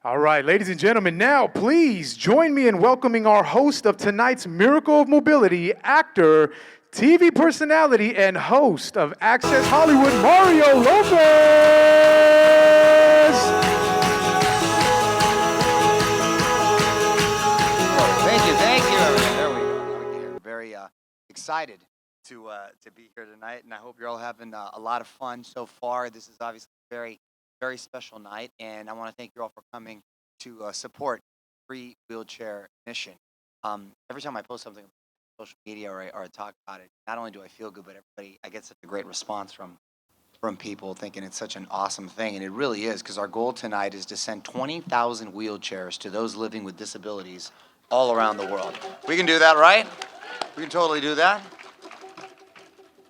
All right, ladies and gentlemen, now please join me in welcoming our host of tonight's Miracle of Mobility, actor, TV personality, and host of Access Hollywood, Mario Lopez! Thank you. There we go. Okay, I'm very excited to be here tonight, and I hope you're all having a lot of fun so far. This is obviously a very, very special night, and I want to thank you all for coming to support Free Wheelchair Mission. Every time I post something on social media or I talk about it, not only do I feel good, but I get such a great response from people thinking it's such an awesome thing, and it really is, because our goal tonight is to send 20,000 wheelchairs to those living with disabilities all around the world. We can do that, right? We can totally do that.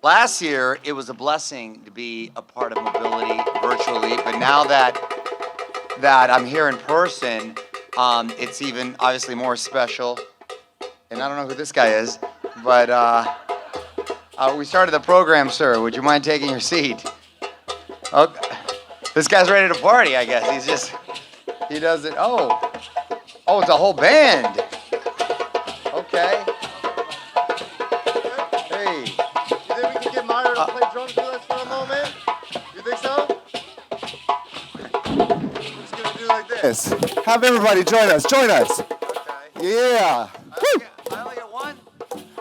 Last year, it was a blessing to be a part of mobility virtually, but now that I'm here in person, it's even obviously more special. And I don't know who this guy is, but we started the program, sir. Would you mind taking your seat? Oh, this guy's ready to party, I guess. He does it. Oh, it's a whole band. Okay. Hey. You think we can get Mario to play drums with us for a moment? You think so? We're just gonna do like this. Have everybody join us. Okay. Yeah. I only get one.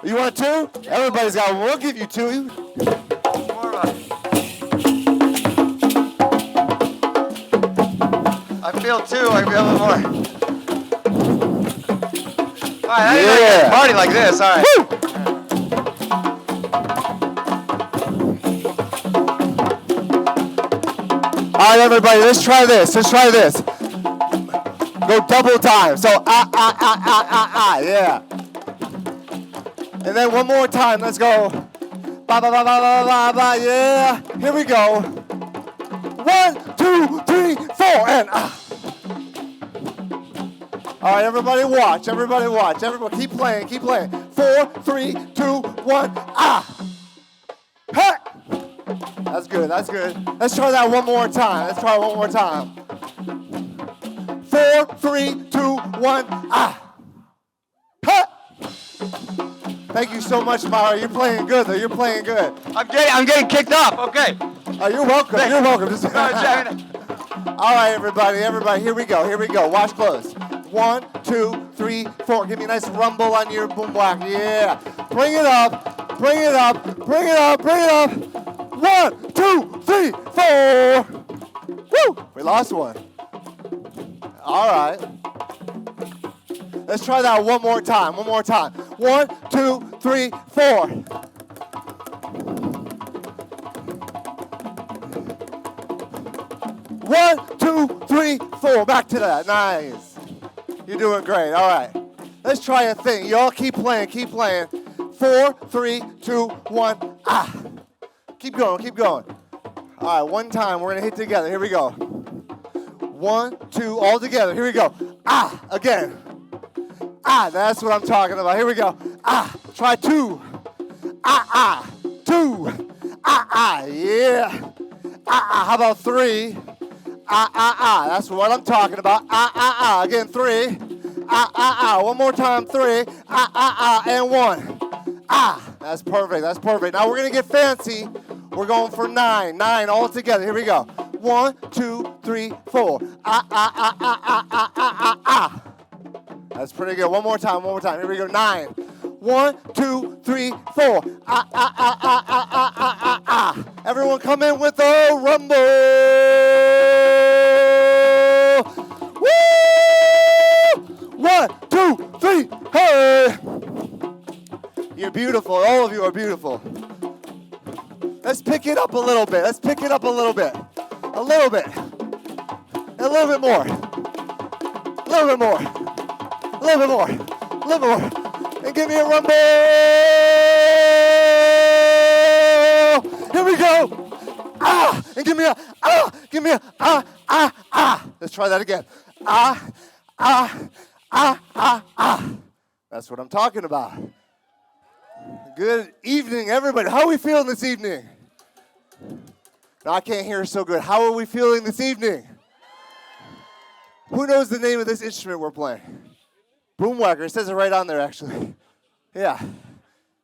You want two? Everybody's got one. We'll give you two. More of I feel two. I feel a little more. All right, I didn't like a party like this. All right. Woo! All right, everybody, let's try this. Go double time. So, yeah. And then one more time, let's go. Ba, ba, ba, ba, ba, ba, ba, yeah. Here we go. 1, 2, 3, 4, and All right, everybody watch. Everybody keep playing. 4, 3, 2, 1, Hey! That's good. Let's try that one more time. 4, 3, 2, 1, Hey! Thank you so much, Mario. You're playing good, though. I'm getting kicked off. Okay. Oh, you're welcome. All right, everybody. Here we go. Watch close. 1, 2, 3, 4. Give me a nice rumble on your boombox. Yeah. Bring it up. 1, 2, 3, 4. Woo! We lost one. All right. Let's try that one more time. 1, 2, 3, 4. 1, 2, 3, 4. Back to that. Nice. You're doing great. All right. Let's try a thing. Y'all keep playing. 4, 3, 2, 1, Keep going. All right, one time. We're going to hit together. Here we go. 1, 2, all together. Here we go. Again. That's what I'm talking about. Here we go. Try 2. 2. Yeah. How about 3? That's what I'm talking about. Again, 3. One more time, 3. And 1. That's perfect. Now we're going to get fancy. We're going for 9. 9 all together. Here we go. 1, 2, 3, 4. That's pretty good. One more time. Here we go. 9. 1, 2, 3, 4. Everyone come in with a rumble. Woo! 1, 2, 3, hey! You're beautiful. All of you are beautiful. Let's pick it up a little bit. A little bit more. And give me a rumble. Here we go. And give me a Let's try that again. That's what I'm talking about. Good evening, everybody. How are we feeling this evening? No, I can't hear so good. How are we feeling this evening? Who knows the name of this instrument we're playing? Boomwhacker. It says it right on there, actually. Yeah.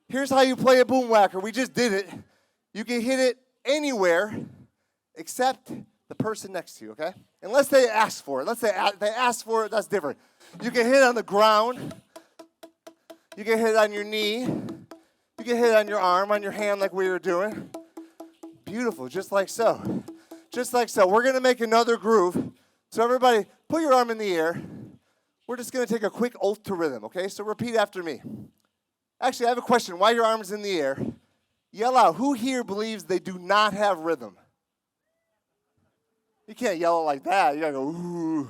Here's how you play a boomwhacker. We just did it. You can hit it anywhere except the person next to you, okay? Unless they ask for it. Let's say they ask for it, that's different. You can hit it on the ground. You can hit it on your knee. You can hit it on your arm, on your hand like we were doing. Beautiful, just like so. Just like so. We're going to make another groove. So everybody, put your arm in the air. We're just going to take a quick oath to rhythm, okay? So repeat after me. Actually, I have a question. While your arm's in the air, yell out, who here believes they do not have rhythm? You can't yell it like that. You got to go, ooh.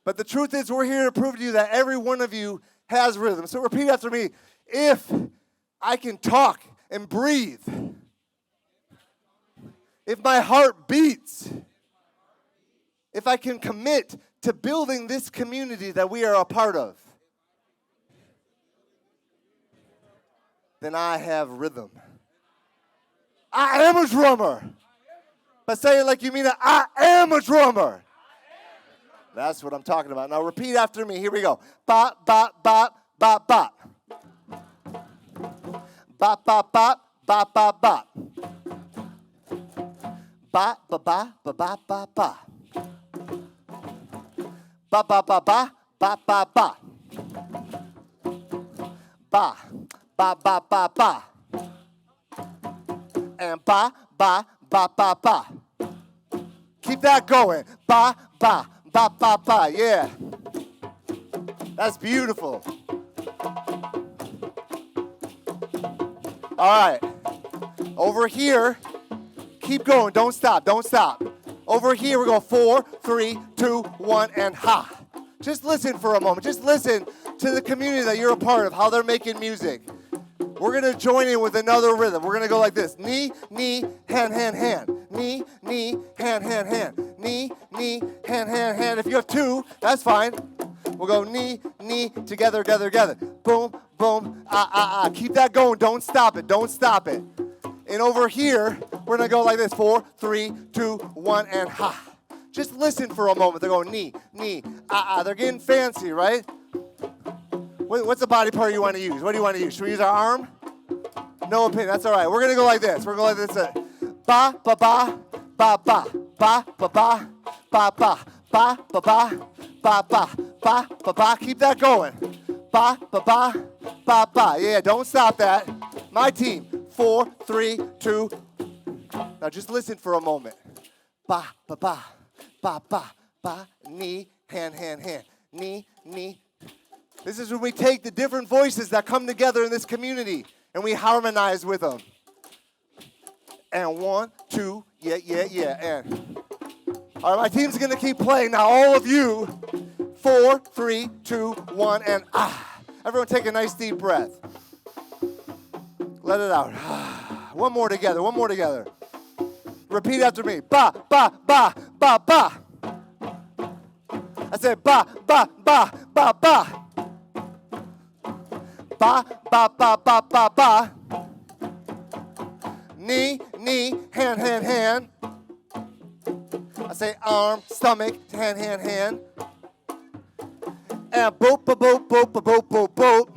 But the truth is, we're here to prove to you that every one of you has rhythm. So repeat after me. If I can talk and breathe, if my heart beats, if I can commit to building this community that we are a part of, then I have rhythm. I am a drummer. But say it like you mean it. I am a drummer. That's what I'm talking about. Now repeat after me. Here we go. Bop, bop, bop, bop, bop. Bop, bop, bop, bop, bop, bop. Bop, ba, ba, ba, ba, ba, ba. Ba, ba, ba, ba, ba, ba, ba. Ba, ba, ba, ba, ba. And ba, ba, ba, ba, ba. Keep that going. Ba, ba, ba, ba, ba. Yeah. That's beautiful. All right. Over here, keep going. Don't stop. Don't stop. Over here, we go 4, 3, 2, 1, and ha. Just listen for a moment. Just listen to the community that you're a part of, how they're making music. We're going to join in with another rhythm. We're going to go like this. Knee, knee, hand, hand, hand. Knee, knee, hand, hand, hand. Knee, knee, hand, hand, hand. If you have two, that's fine. We'll go knee, knee, together, together, together. Boom, boom, ah, ah, ah. Keep that going. Don't stop it. Don't stop it. And over here, we're going to go like this. 4, 3, 2, 1, and ha. Just listen for a moment. They're going knee, knee, ah, ah. They're getting fancy, right? What's the body part you want to use? What do you want to use? Should we use our arm? No opinion. That's all right. We're going to go like this. We're going to go like this. Ba, ba, ba, ba, ba. Ba, ba, ba, ba, ba. Ba, ba, ba, ba, ba. Ba, ba, ba. Keep that going. Ba, ba, ba, ba, ba. Yeah, don't stop that. My team. 4, 3, 2. Now just listen for a moment. Ba, ba, ba, ba, ba, ba. Knee, hand, hand, hand. Knee, knee. This is when we take the different voices that come together in this community and we harmonize with them. And 1, 2, yeah, yeah, yeah. And all right, my team's gonna keep playing. Now all of you, 4, 3, 2, 1, and ah. Everyone take a nice deep breath. Let it out. One more together, one more together. Repeat after me. Ba, ba, ba, ba, ba. I said ba, ba, ba, ba, ba. Ba, ba, ba, ba, ba, ba. Knee, knee, hand, hand, hand. I say arm, stomach, hand, hand, hand. And boop, boop, boop, boop, boop, boop, boop.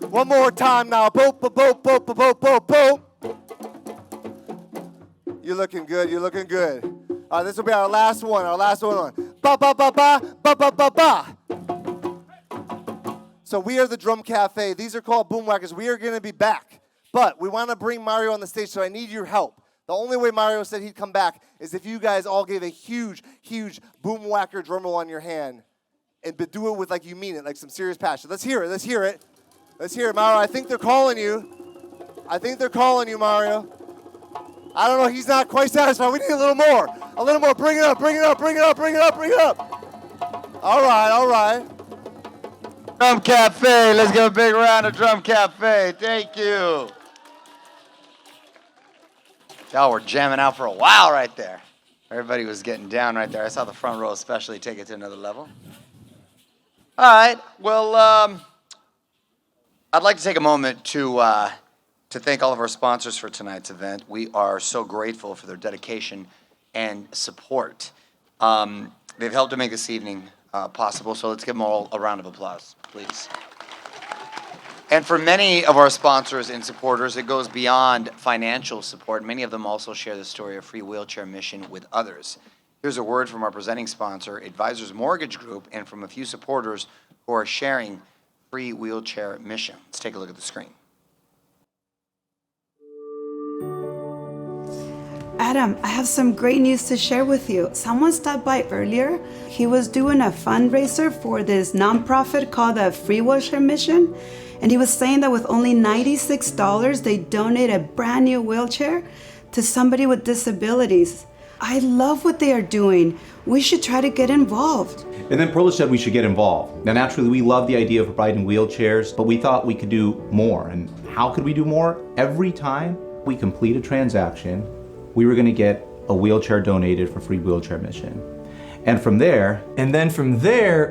One more time now. Boop, boop, boop, boop, boop, boop, boop. You're looking good. You're looking good. All right, this will be our last one. Our last one. Ba, ba, ba, ba, ba, ba, ba, ba. So we are the Drum Cafe. These are called Boomwhackers. We are going to be back. But we want to bring Mario on the stage, so I need your help. The only way Mario said he'd come back is if you guys all gave a huge, huge Boomwhacker drum roll on your hand. And but do it with like you mean it, like some serious passion. Let's hear it. Let's hear it. Let's hear it, Mario. I think they're calling you. I think they're calling you, Mario. I don't know. He's not quite satisfied. We need a little more. A little more. Bring it up. Bring it up. Bring it up. Bring it up. Bring it up. All right. All right. Drum Cafe. Let's give a big round of Drum Cafe. Thank you. Y'all were jamming out for a while right there. Everybody was getting down right there. I saw the front row especially take it to another level. All right. Well, I'd like to take a moment to thank all of our sponsors for tonight's event. We are so grateful for their dedication and support. They've helped to make this evening possible, so let's give them all a round of applause, please. And for many of our sponsors and supporters, it goes beyond financial support. Many of them also share the story of Free Wheelchair Mission with others. Here's a word from our presenting sponsor, Advisors Mortgage Group, and from a few supporters who are sharing Free Wheelchair Mission. Let's take a look at the screen. Adam, I have some great news to share with you. Someone stopped by earlier. He was doing a fundraiser for this nonprofit called the Free Wheelchair Mission. And he was saying that with only $96, they donate a brand new wheelchair to somebody with disabilities. I love what they are doing. We should try to get involved. And then Perla said we should get involved. Now naturally we love the idea of providing wheelchairs, but we thought we could do more. And how could we do more? Every time we complete a transaction, we were gonna get a wheelchair donated for Free Wheelchair Mission. And from there,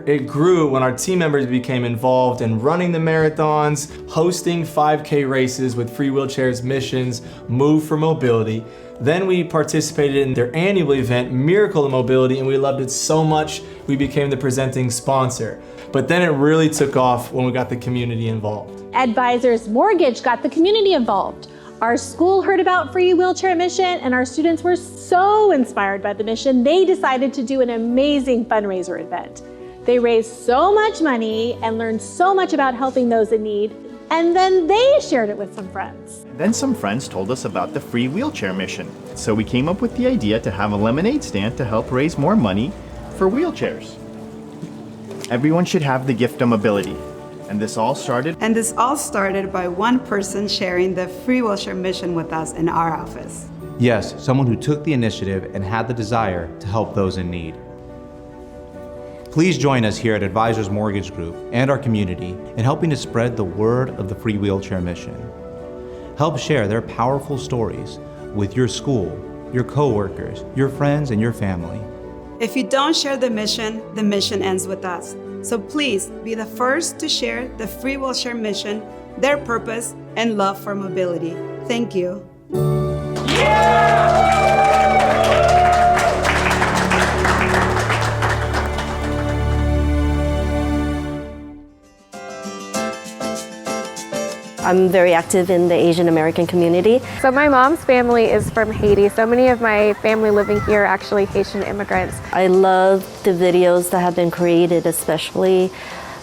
it grew when our team members became involved in running the marathons, hosting 5K races with Free Wheelchair's missions, Move for Mobility. Then we participated in their annual event, Miracle of Mobility, and we loved it so much, we became the presenting sponsor. But then it really took off when we got the community involved. Advisors Mortgage got the community involved. Our school heard about Free Wheelchair Mission, and our students were so inspired by the mission, they decided to do an amazing fundraiser event. They raised so much money and learned so much about helping those in need, and then they shared it with some friends. Then some friends told us about the Free Wheelchair Mission. So we came up with the idea to have a lemonade stand to help raise more money for wheelchairs. Everyone should have the gift of mobility. And this all started by one person sharing the Free Wheelchair Mission with us in our office. yes, someone who took the initiative and had the desire to help those in need. Please join us here at Advisors Mortgage Group and our community in helping to spread the word of the Free Wheelchair Mission. Help share their powerful stories with your school, your coworkers, your friends, and your family. If you don't share the mission ends with us. So please be the first to share the Free Wheelchair Mission, their purpose, and love for mobility. Thank you. I'm very active in the Asian American community. So my mom's family is from Haiti. So many of my family living here are actually Haitian immigrants. I love the videos that have been created, especially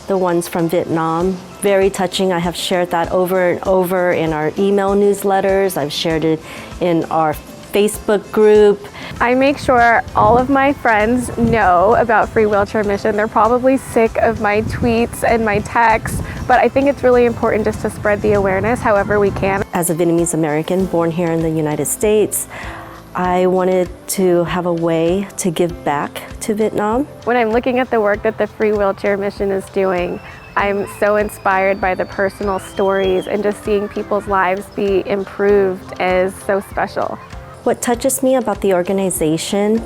the ones from Vietnam. Very touching. I have shared that over and over in our email newsletters. I've shared it in our Facebook group. I make sure all of my friends know about Free Wheelchair Mission. They're probably sick of my tweets and my texts, but I think it's really important just to spread the awareness however we can. As a Vietnamese American born here in the United States, I wanted to have a way to give back to Vietnam. When I'm looking at the work that the Free Wheelchair Mission is doing, I'm so inspired by the personal stories, and just seeing people's lives be improved is so special. What touches me about the organization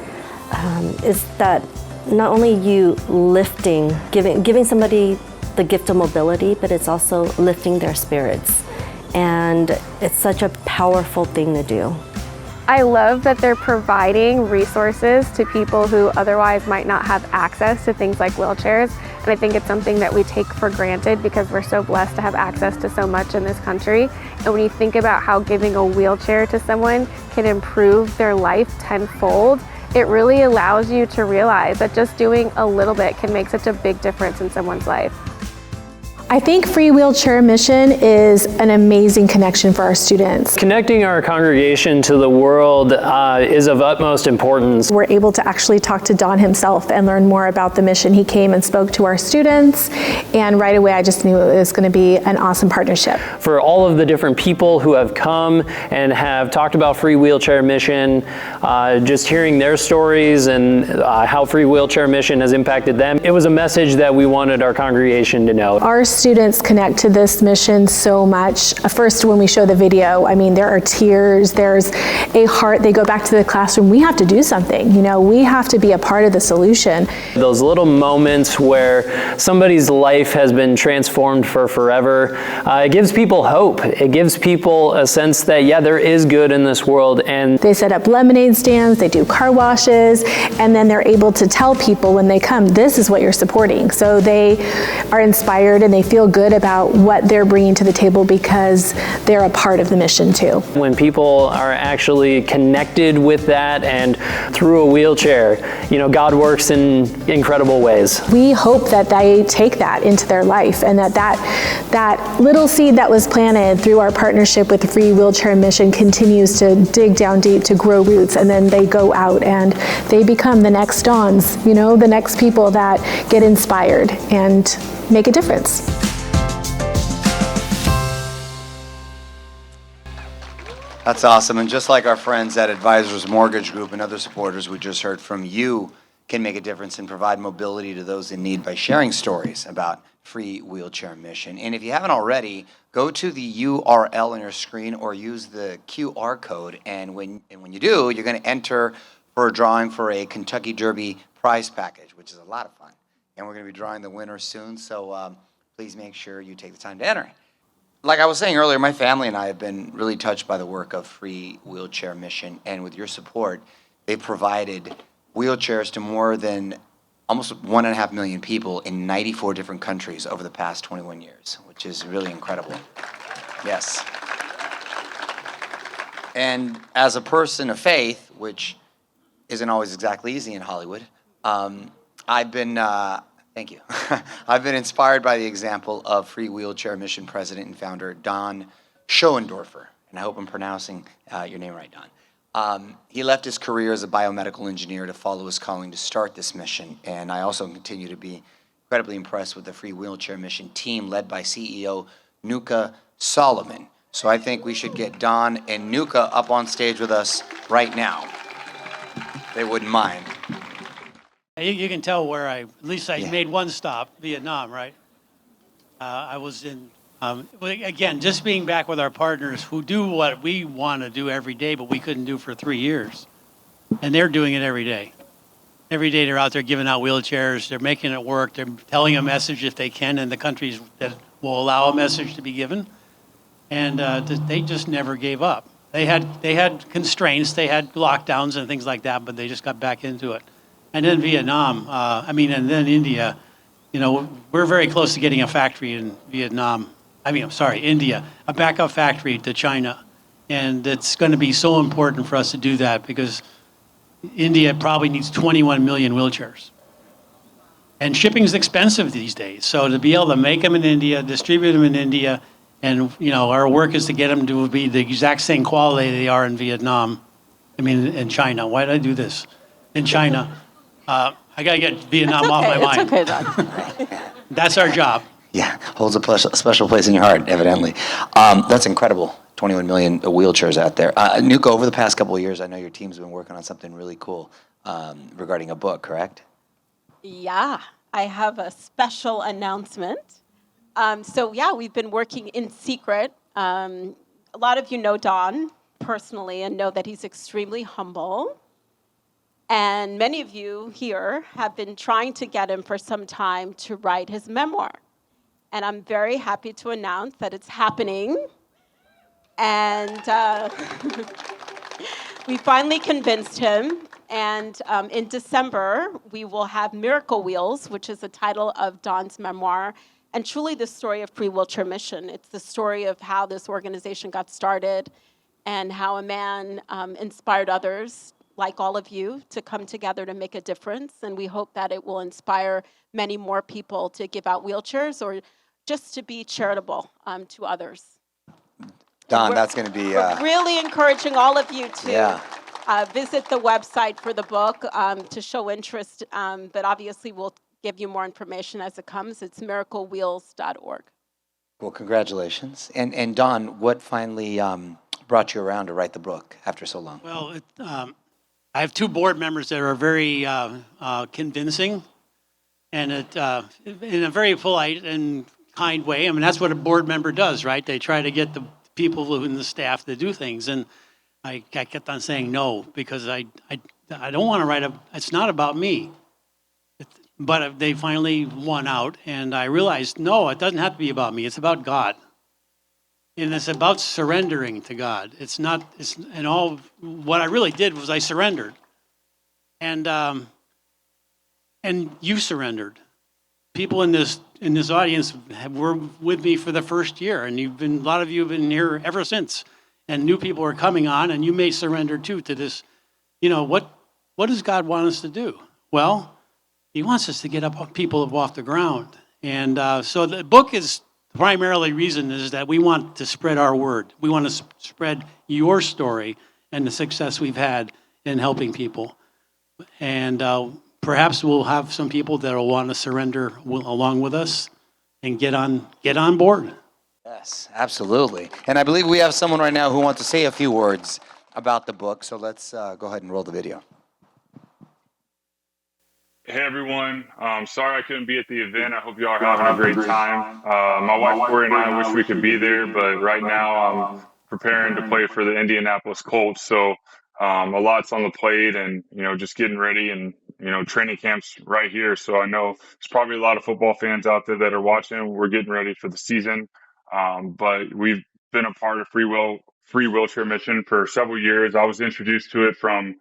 is that not only you lifting, giving somebody the gift of mobility, but it's also lifting their spirits. And it's such a powerful thing to do. I love that they're providing resources to people who otherwise might not have access to things like wheelchairs. And I think it's something that we take for granted because we're so blessed to have access to so much in this country. And when you think about how giving a wheelchair to someone can improve their life tenfold, it really allows you to realize that just doing a little bit can make such a big difference in someone's life. I think Free Wheelchair Mission is an amazing connection for our students. Connecting our congregation to the world is of utmost importance. We're able to actually talk to Don himself and learn more about the mission. He came and spoke to our students, and right away I just knew it was going to be an awesome partnership. For all of the different people who have come and have talked about Free Wheelchair Mission, just hearing their stories and how Free Wheelchair Mission has impacted them, it was a message that we wanted our congregation to know. Our students connect to this mission so much. First, when we show the video, I mean, there are tears, there's a heart. They go back to the classroom. We have to do something. You know, we have to be a part of the solution. Those little moments where somebody's life has been transformed for forever, it gives people hope. It gives people a sense that, yeah, there is good in this world. And they set up lemonade stands, they do car washes, and then they're able to tell people when they come, this is what you're supporting. So they are inspired and they feel good about what they're bringing to the table because they're a part of the mission too. When people are actually connected with that and through a wheelchair, you know, God works in incredible ways. We hope that they take that into their life and that little seed that was planted through our partnership with the Free Wheelchair Mission continues to dig down deep to grow roots, and then they go out and they become the next Dawns, you know, the next people that get inspired and make a difference. That's awesome. And just like our friends at Advisors Mortgage Group and other supporters we just heard from, you can make a difference and provide mobility to those in need by sharing stories about Free Wheelchair Mission. And if you haven't already, go to the URL on your screen or use the QR code. And when you do, you're going to enter for a drawing for a Kentucky Derby prize package, which is a lot of fun. And we're going to be drawing the winner soon, so please make sure you take the time to enter. Like I was saying earlier, my family and I have been really touched by the work of Free Wheelchair Mission, and with your support, they've provided wheelchairs to more than almost 1.5 million people in 94 different countries over the past 21 years, which is really incredible. Yes. And as a person of faith, which isn't always exactly easy in Hollywood, I've been, thank you. I've been inspired by the example of Free Wheelchair Mission President and founder Don Schoendorfer, and I hope I'm pronouncing your name right, Don. He left his career as a biomedical engineer to follow his calling to start this mission, and I also continue to be incredibly impressed with the Free Wheelchair Mission team led by CEO Nuka Solomon. So I think we should get Don and Nuka up on stage with us right now. They wouldn't mind. You can tell where at least I made one stop, Vietnam, right? I was in, again, just being back with our partners who do what we want to do every day, but we couldn't do for 3 years. And they're doing it every day. Every day they're out there giving out wheelchairs, they're making it work, they're telling a message if they can in the countries that will allow a message to be given. And they just never gave up. They had constraints, they had lockdowns and things like that, but they just got back into it. And then Vietnam, and then India, you know, we're very close to getting a factory in India, a backup factory to China. And it's going to be so important for us to do that because India probably needs 21 million wheelchairs. And shipping is expensive these days. So to be able to make them in India, distribute them in India, and, you know, our work is to get them to be the exact same quality they are in Vietnam. In China. Why did I do this? In China. I got to get Vietnam off my mind. It's okay, Don. That's our job. Yeah, holds a special place in your heart, evidently. That's incredible. 21 million wheelchairs out there. Nuka, over the past couple of years, I know your team's been working on something really cool regarding a book, correct? Yeah, I have a special announcement. We've been working in secret. A lot of you know Don personally and know that he's extremely humble. And many of you here have been trying to get him for some time to write his memoir. And I'm very happy to announce that it's happening. And we finally convinced him. And in December, we will have Miracle Wheels, which is the title of Don's memoir, and truly the story of Free Wheelchair Mission. It's the story of how this organization got started and how a man inspired others, like all of you, to come together to make a difference. And we hope that it will inspire many more people to give out wheelchairs or just to be charitable to others. Don, that's going to be... We're really encouraging all of you to visit the website for the book to show interest, but obviously we'll give you more information as it comes. It's miraclewheels.org. Well, congratulations. And Don, what finally brought you around to write the book after so long? Well, I have two board members that are very convincing and in a very polite and kind way. I mean, that's what a board member does, right? They try to get the people in the staff to do things. And I kept on saying no, because I don't want to write it's not about me. But they finally won out, and I realized, no, it doesn't have to be about me. It's about God. And it's about surrendering to God. What I really did was I surrendered. And you surrendered. People in this audience were with me for the first year, and a lot of you have been here ever since. And new people are coming on, and you may surrender too to this. What does God want us to do? Well, He wants us to get people up off the ground. And so the book is primarily reason is that we want to spread our word. We want to spread your story and the success we've had in helping people. And perhaps we'll have some people that will want to surrender along with us and get on board. Yes, absolutely. And I believe we have someone right now who wants to say a few words about the book. So let's go ahead and roll the video. Hey everyone, sorry I couldn't be at the event. I hope you all are having a great time. My wife Tori and I wish we could be there, but right now I'm preparing to play for the Indianapolis Colts. So a lot's on the plate, and just getting ready, and training camp's right here. So I know there's probably a lot of football fans out there that are watching. We're getting ready for the season, but we've been a part of free wheelchair mission for several years. I was introduced to it from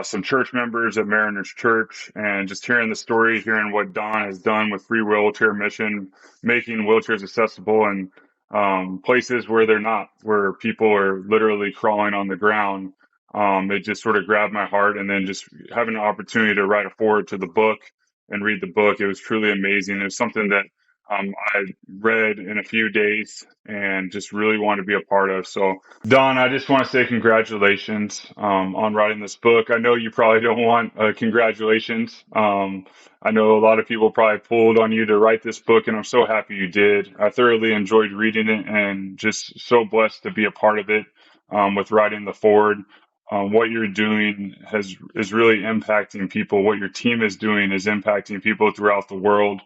some church members at Mariners Church, and just hearing the story, hearing what Don has done with Free Wheelchair Mission, making wheelchairs accessible in places where they're not, where people are literally crawling on the ground. It just sort of grabbed my heart, and then just having an opportunity to write a foreword to the book and read the book, it was truly amazing. It was something that I read in a few days and just really want to be a part of. So, Don, I just want to say congratulations on writing this book. I know you probably don't want congratulations. I know a lot of people probably pulled on you to write this book, and I'm so happy you did. I thoroughly enjoyed reading it, and just so blessed to be a part of it with writing the foreword. What you're doing is really impacting people. What your team is doing is impacting people throughout the world.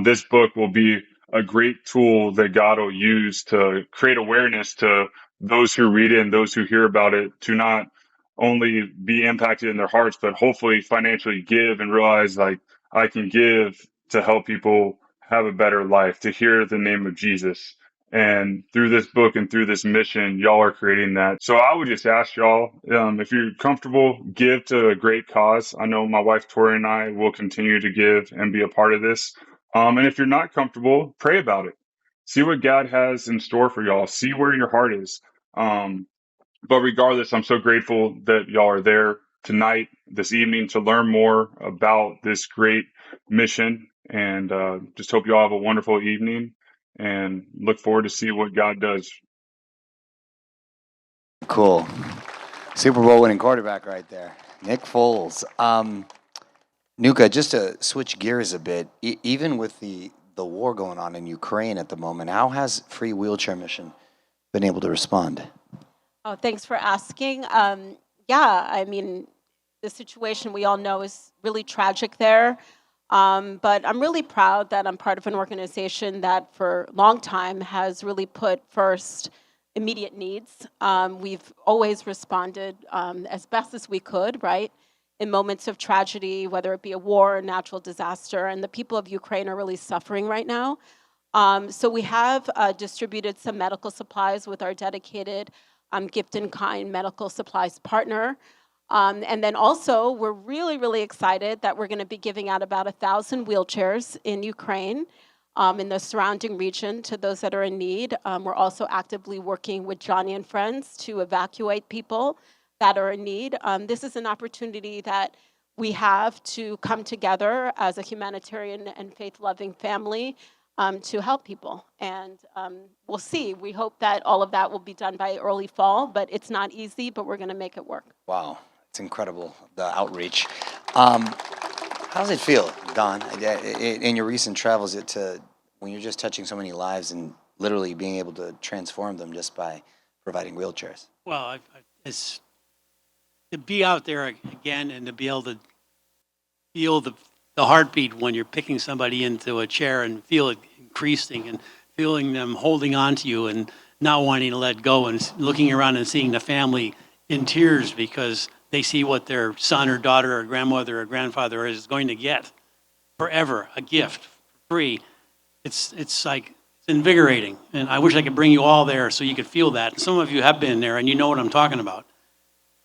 This book will be a great tool that God will use to create awareness to those who read it and those who hear about it, to not only be impacted in their hearts, but hopefully financially give and realize, like, I can give to help people have a better life, to hear the name of Jesus. And through this book and through this mission, y'all are creating that. So I would just ask y'all, if you're comfortable, give to a great cause. I know my wife Tori and I will continue to give and be a part of this. And if you're not comfortable, pray about it. See what God has in store for y'all. See where your heart is. But regardless, I'm so grateful that y'all are there tonight, this evening, to learn more about this great mission. And just hope y'all have a wonderful evening, and look forward to see what God does. Cool. Super Bowl winning quarterback right there, Nick Foles. Nuka, just to switch gears a bit, even with the war going on in Ukraine at the moment, how has Free Wheelchair Mission been able to respond? Oh, thanks for asking. Yeah, I mean, the situation we all know is really tragic there. But I'm really proud that I'm part of an organization that for a long time has really put first immediate needs. We've always responded as best as we could, right? In moments of tragedy, whether it be a war or natural disaster, and the people of Ukraine are really suffering right now. So we have distributed some medical supplies with our dedicated gift in kind medical supplies partner. And then also, we're really, really excited that we're going to be giving out about 1,000 wheelchairs in Ukraine, in the surrounding region, to those that are in need. We're also actively working with Johnny and Friends to evacuate people that are in need. This is an opportunity that we have to come together as a humanitarian and faith-loving family to help people. And we'll see. We hope that all of that will be done by early fall, but it's not easy, but we're going to make it work. Wow, it's incredible, the outreach. How does it feel, Don, in your recent travels, when you're just touching so many lives and literally being able to transform them just by providing wheelchairs? Well, it's to be out there again and to be able to feel the heartbeat when you're picking somebody into a chair and feel it increasing and feeling them holding on to you and not wanting to let go and looking around and seeing the family in tears because they see what their son or daughter or grandmother or grandfather is going to get forever, a gift, free. It's like, it's invigorating. And I wish I could bring you all there so you could feel that. And some of you have been there and you know what I'm talking about.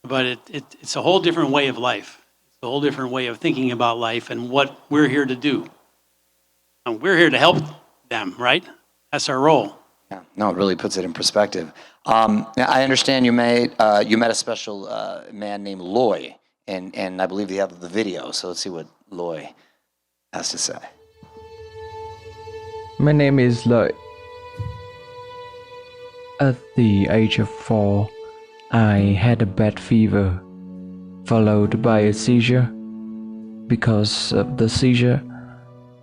But it's a whole different way of life. It's a whole different way of thinking about life and what we're here to do. And we're here to help them, right? That's our role. Yeah, no, it really puts it in perspective. Now, I understand you met a special man named Loy, and I believe you have the video. So let's see what Loy has to say. My name is Lợi. At the age of 4, I had a bad fever, followed by a seizure. Because of the seizure,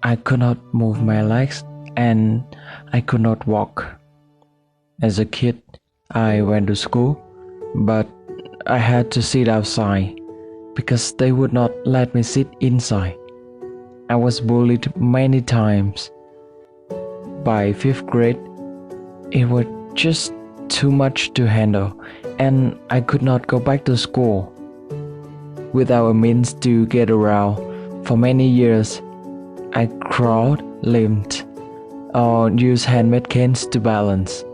I could not move my legs and I could not walk. As a kid, I went to school, but I had to sit outside because they would not let me sit inside. I was bullied many times. By 5th grade, it was just too much to handle, and I could not go back to school. Without a means to get around, for many years, I crawled, limped, or used handmade canes to balance.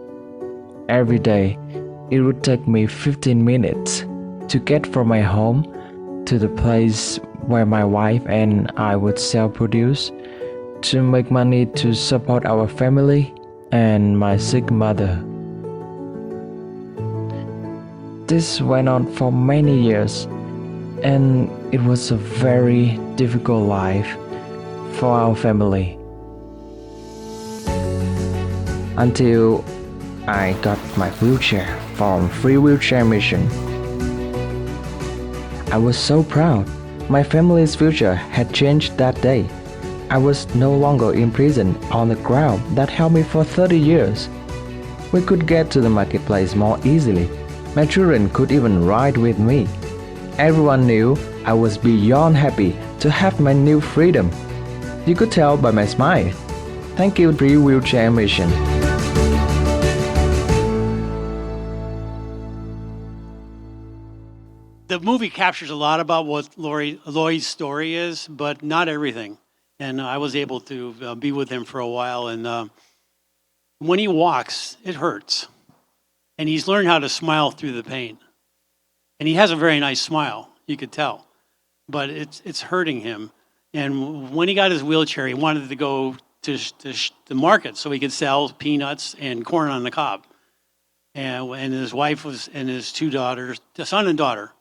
Every day, it would take me 15 minutes to get from my home to the place where my wife and I would sell produce to make money to support our family and my sick mother. This went on for many years, and it was a very difficult life for our family. Until I got my wheelchair from Free Wheelchair Mission. I was so proud. My family's future had changed that day. I was no longer imprisoned on the ground that held me for 30 years. We could get to the marketplace more easily. My children could even ride with me. Everyone knew I was beyond happy to have my new freedom. You could tell by my smile. Thank you, Free Wheelchair Mission. The movie captures a lot about what Loy's story is, but not everything. And I was able to be with him for a while. And when he walks, it hurts. And he's learned how to smile through the pain. And he has a very nice smile, you could tell. But it's hurting him. And when he got his wheelchair, he wanted to go to the market so he could sell peanuts and corn on the cob. And his wife was, and his 2 daughters, the son and daughter.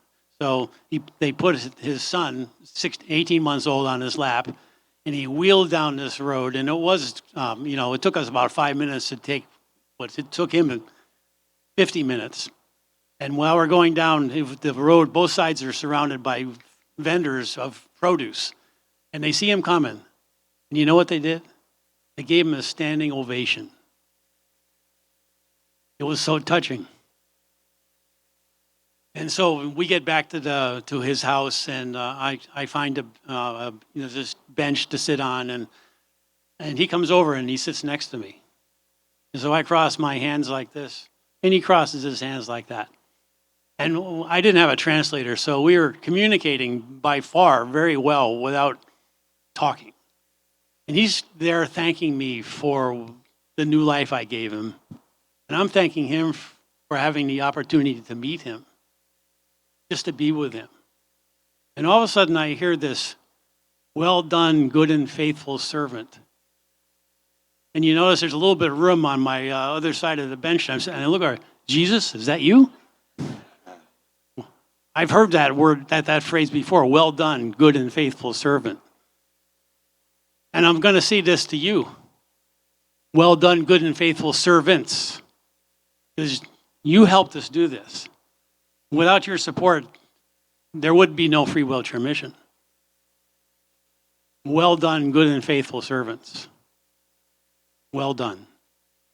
So they put his son, 18 months old, on his lap, and he wheeled down this road. And it was, it took us about 5 minutes to take what it took him 50 minutes. And while we're going down the road, both sides are surrounded by vendors of produce. And they see him coming. And you know what they did? They gave him a standing ovation. It was so touching. And so we get back to his house, and I find this bench to sit on, and he comes over and he sits next to me. And so I cross my hands like this, and he crosses his hands like that. And I didn't have a translator, so we were communicating by far very well without talking. And he's there thanking me for the new life I gave him. And I'm thanking him for having the opportunity to meet him, just to be with him. And all of a sudden I hear this, "Well done, good and faithful servant." And you notice there's a little bit of room on my other side of the bench. And I look at her, "Jesus, is that you?" I've heard that word, that phrase before, "Well done, good and faithful servant." And I'm going to say this to you. Well done, good and faithful servants. Because you helped us do this. Without your support, there would be no Free Wheelchair Mission. Well done, good and faithful servants. Well done.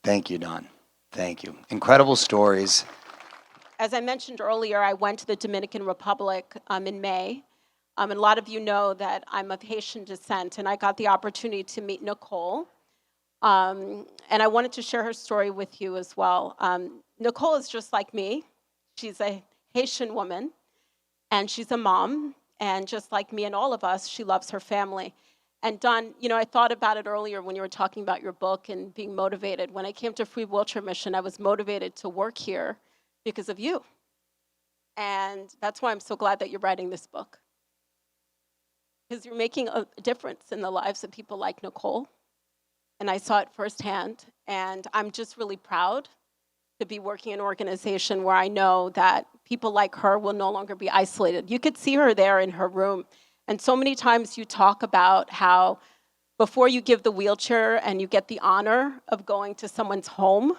Thank you, Don. Thank you. Incredible stories. As I mentioned earlier, I went to the Dominican Republic in May. And a lot of you know that I'm of Haitian descent, and I got the opportunity to meet Nicole, And I wanted to share her story with you as well. Nicole is just like me. She's a Haitian woman, and she's a mom. And just like me and all of us, she loves her family. And Don, I thought about it earlier when you were talking about your book and being motivated. When I came to Free Wheelchair Mission, I was motivated to work here because of you. And that's why I'm so glad that you're writing this book. Because you're making a difference in the lives of people like Nicole. And I saw it firsthand. And I'm just really proud to be working in an organization where I know that people like her will no longer be isolated. You could see her there in her room. And so many times you talk about how before you give the wheelchair and you get the honor of going to someone's home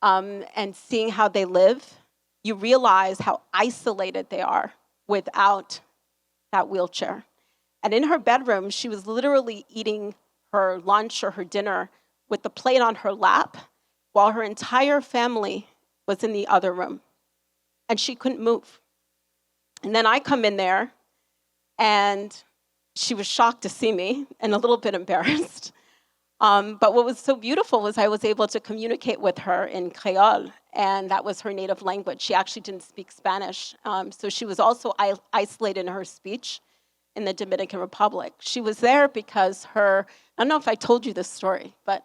and seeing how they live, you realize how isolated they are without that wheelchair. And in her bedroom, she was literally eating her lunch or her dinner with the plate on her lap while her entire family was in the other room. And she couldn't move. And then I come in there, and she was shocked to see me and a little bit embarrassed. But what was so beautiful was I was able to communicate with her in Creole, and that was her native language. She actually didn't speak Spanish, so she was also isolated in her speech in the Dominican Republic. She was there because I don't know if I told you this story, but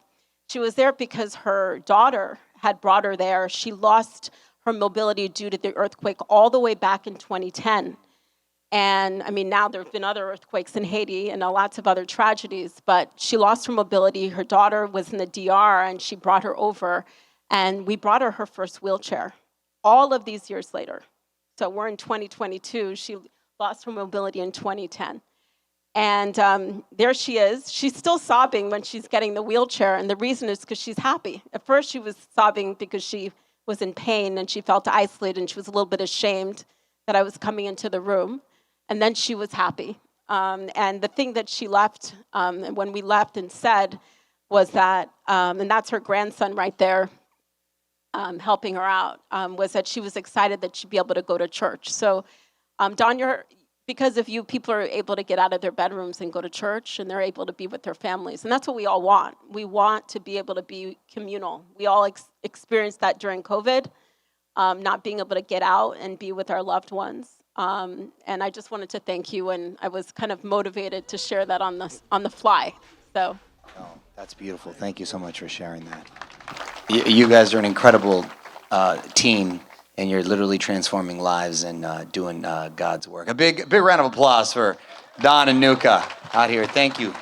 she was there because her daughter had brought her there. She lost her mobility due to the earthquake all the way back in 2010. And I mean, now there have been other earthquakes in Haiti and lots of other tragedies, but she lost her mobility. Her daughter was in the DR, and she brought her over, and we brought her first wheelchair all of these years later. So we're in 2022. She lost her mobility in 2010. And there she is. She's still sobbing when she's getting the wheelchair, and the reason is because she's happy. At first, she was sobbing because she was in pain, and she felt isolated, and she was a little bit ashamed that I was coming into the room. And then she was happy. And the thing that she left, when we left and said, was that, and that's her grandson right there helping her out, was that she was excited that she'd be able to go to church. So, Don, because of you, people are able to get out of their bedrooms and go to church, and they're able to be with their families. And that's what we all want. We want to be able to be communal. We all experienced that during COVID, not being able to get out and be with our loved ones. And I just wanted to thank you, and I was kind of motivated to share that on the fly. So, that's beautiful. Thank you so much for sharing that. You guys are an incredible team, and you're literally transforming lives and doing God's work. A big round of applause for Don and Nuka out here. Thank you.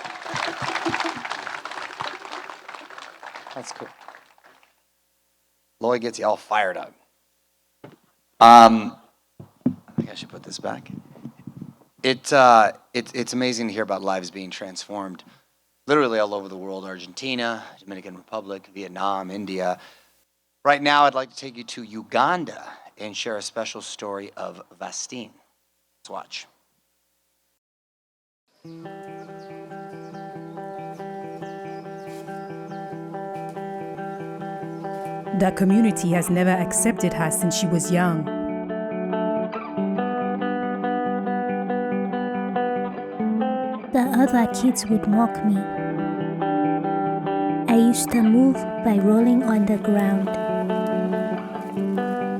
That's cool. Lloyd gets you all fired up. I think I should put this back. It's amazing to hear about lives being transformed literally all over the world. Argentina, Dominican Republic, Vietnam, India. Right now, I'd like to take you to Uganda and share a special story of Vastine. Let's watch. The community has never accepted her since she was young. The other kids would mock me. I used to move by rolling on the ground.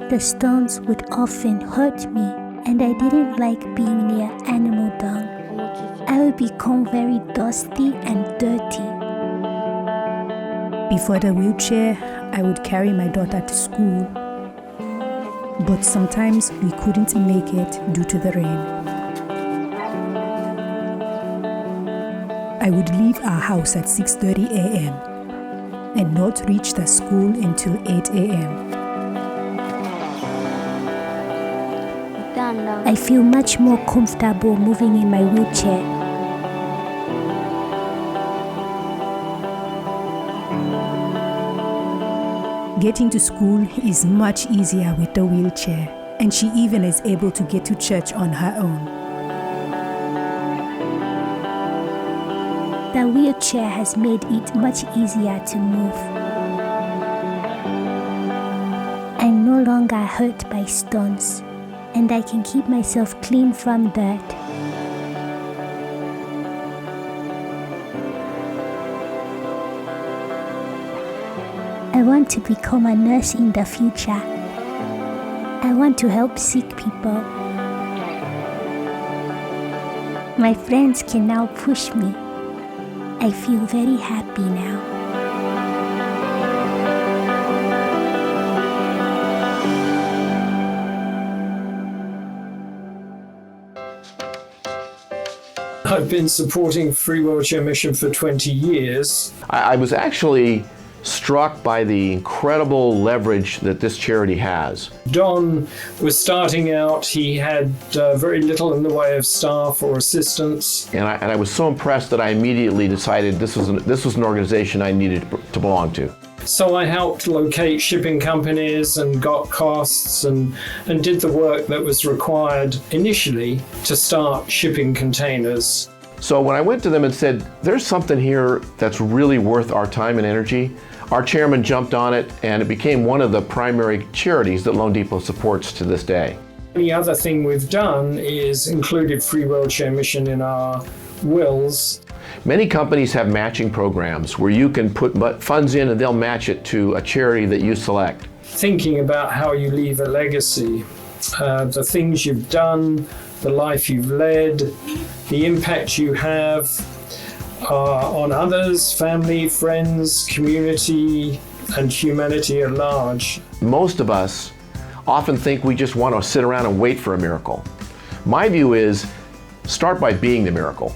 The stones would often hurt me, and I didn't like being near animal dung. I would become very dusty and dirty. Before the wheelchair, I would carry my daughter to school. But sometimes we couldn't make it due to the rain. I would leave our house at 6:30 a.m. and not reach the school until 8 a.m. I feel much more comfortable moving in my wheelchair. Getting to school is much easier with the wheelchair, and she even is able to get to church on her own. The wheelchair has made it much easier to move. I'm no longer hurt by stones, and I can keep myself clean from dirt. I want to become a nurse in the future. I want to help sick people. My friends can now push me. I feel very happy now. I've been supporting Free Wheelchair Mission for 20 years. I was actually struck by the incredible leverage that this charity has. Don was starting out. He had very little in the way of staff or assistants. And I was so impressed that I immediately decided this was an organization I needed to belong to. So I helped locate shipping companies and got costs and did the work that was required initially to start shipping containers. So when I went to them and said, there's something here that's really worth our time and energy, our chairman jumped on it and it became one of the primary charities that Loan Depot supports to this day. The other thing we've done is included Free Wheelchair Mission in our wills. Many companies have matching programs where you can put funds in and they'll match it to a charity that you select. Thinking about how you leave a legacy, the things you've done, the life you've led, the impact you have on others, family, friends, community, and humanity at large. Most of us often think we just want to sit around and wait for a miracle. My view is, start by being the miracle.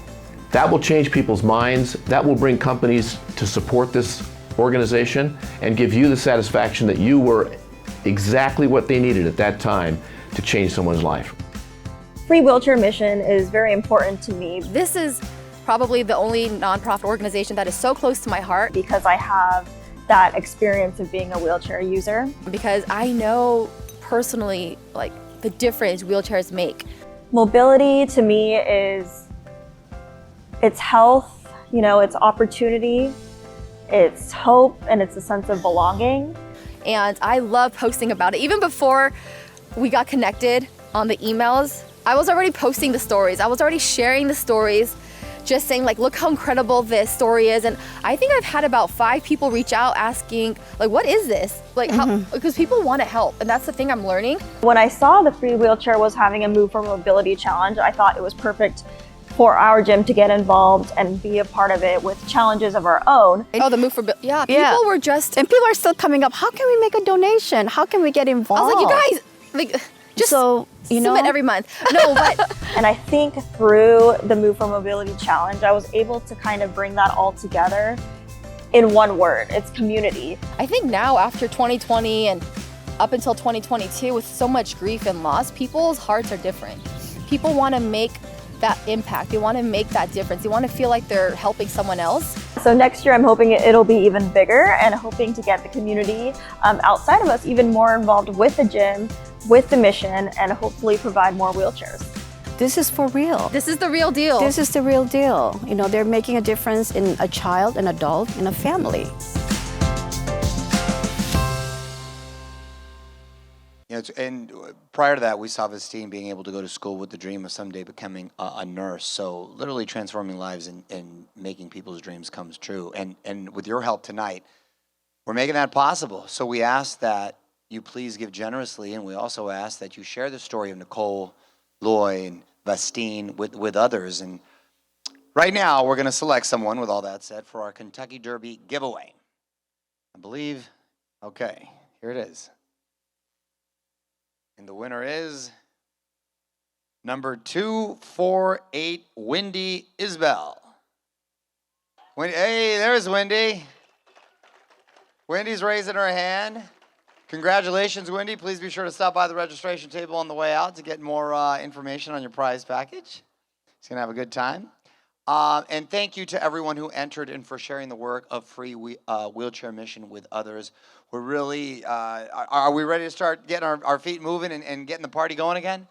That will change people's minds, that will bring companies to support this organization and give you the satisfaction that you were exactly what they needed at that time to change someone's life. Free Wheelchair Mission is very important to me. This is probably the only nonprofit organization that is so close to my heart. Because I have that experience of being a wheelchair user. Because I know personally like the difference wheelchairs make. Mobility to me is it's health, you know, it's opportunity, it's hope, and it's a sense of belonging. And I love posting about it. Even before we got connected on the emails, I was already posting the stories. I was already sharing the stories, just saying like, look how incredible this story is. And I think I've had about 5 people reach out asking, like, what is this? Like, how, because people want to help. And that's the thing I'm learning. When I saw the Free Wheelchair was having a Move for Mobility challenge, I thought it was perfect for our gym to get involved and be a part of it with challenges of our own. Oh, the Move for yeah, people were just, and people are still coming up. How can we make a donation? How can we get involved? I was like, you guys, like, just so, you know, submit every month. No, but and I think through the Move for Mobility challenge, I was able to kind of bring that all together in one word. It's community. I think now after 2020 and up until 2022, with so much grief and loss, people's hearts are different. People want to make that impact. They want to make that difference. They want to feel like they're helping someone else. So next year, I'm hoping it'll be even bigger and hoping to get the community outside of us even more involved with the gym, with the mission, and hopefully provide more wheelchairs. This is for real. This is the real deal. This is the real deal. You know, they're making a difference in a child, an adult, in a family. You know, and prior to that, we saw Vestine being able to go to school with the dream of someday becoming a nurse. So literally transforming lives and making people's dreams come true. And with your help tonight, we're making that possible. So we ask that you please give generously, and we also ask that you share the story of Nicole, Loy, and Vestine with others. And right now, we're going to select someone, with all that said, for our Kentucky Derby giveaway. I believe, okay, here it is. And the winner is number 248, Wendy Isbell. Hey, there's Wendy. Wendy's raising her hand. Congratulations, Wendy. Please be sure to stop by the registration table on the way out to get more information on your prize package. It's going to have a good time. And thank you to everyone who entered and for sharing the work of Free Wheelchair Mission with others. We're really, are we ready to start getting our feet moving and getting the party going again?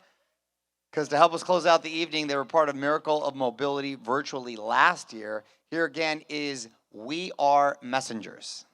Because to help us close out the evening, they were part of Miracle of Mobility virtually last year. Here again is We Are Messengers.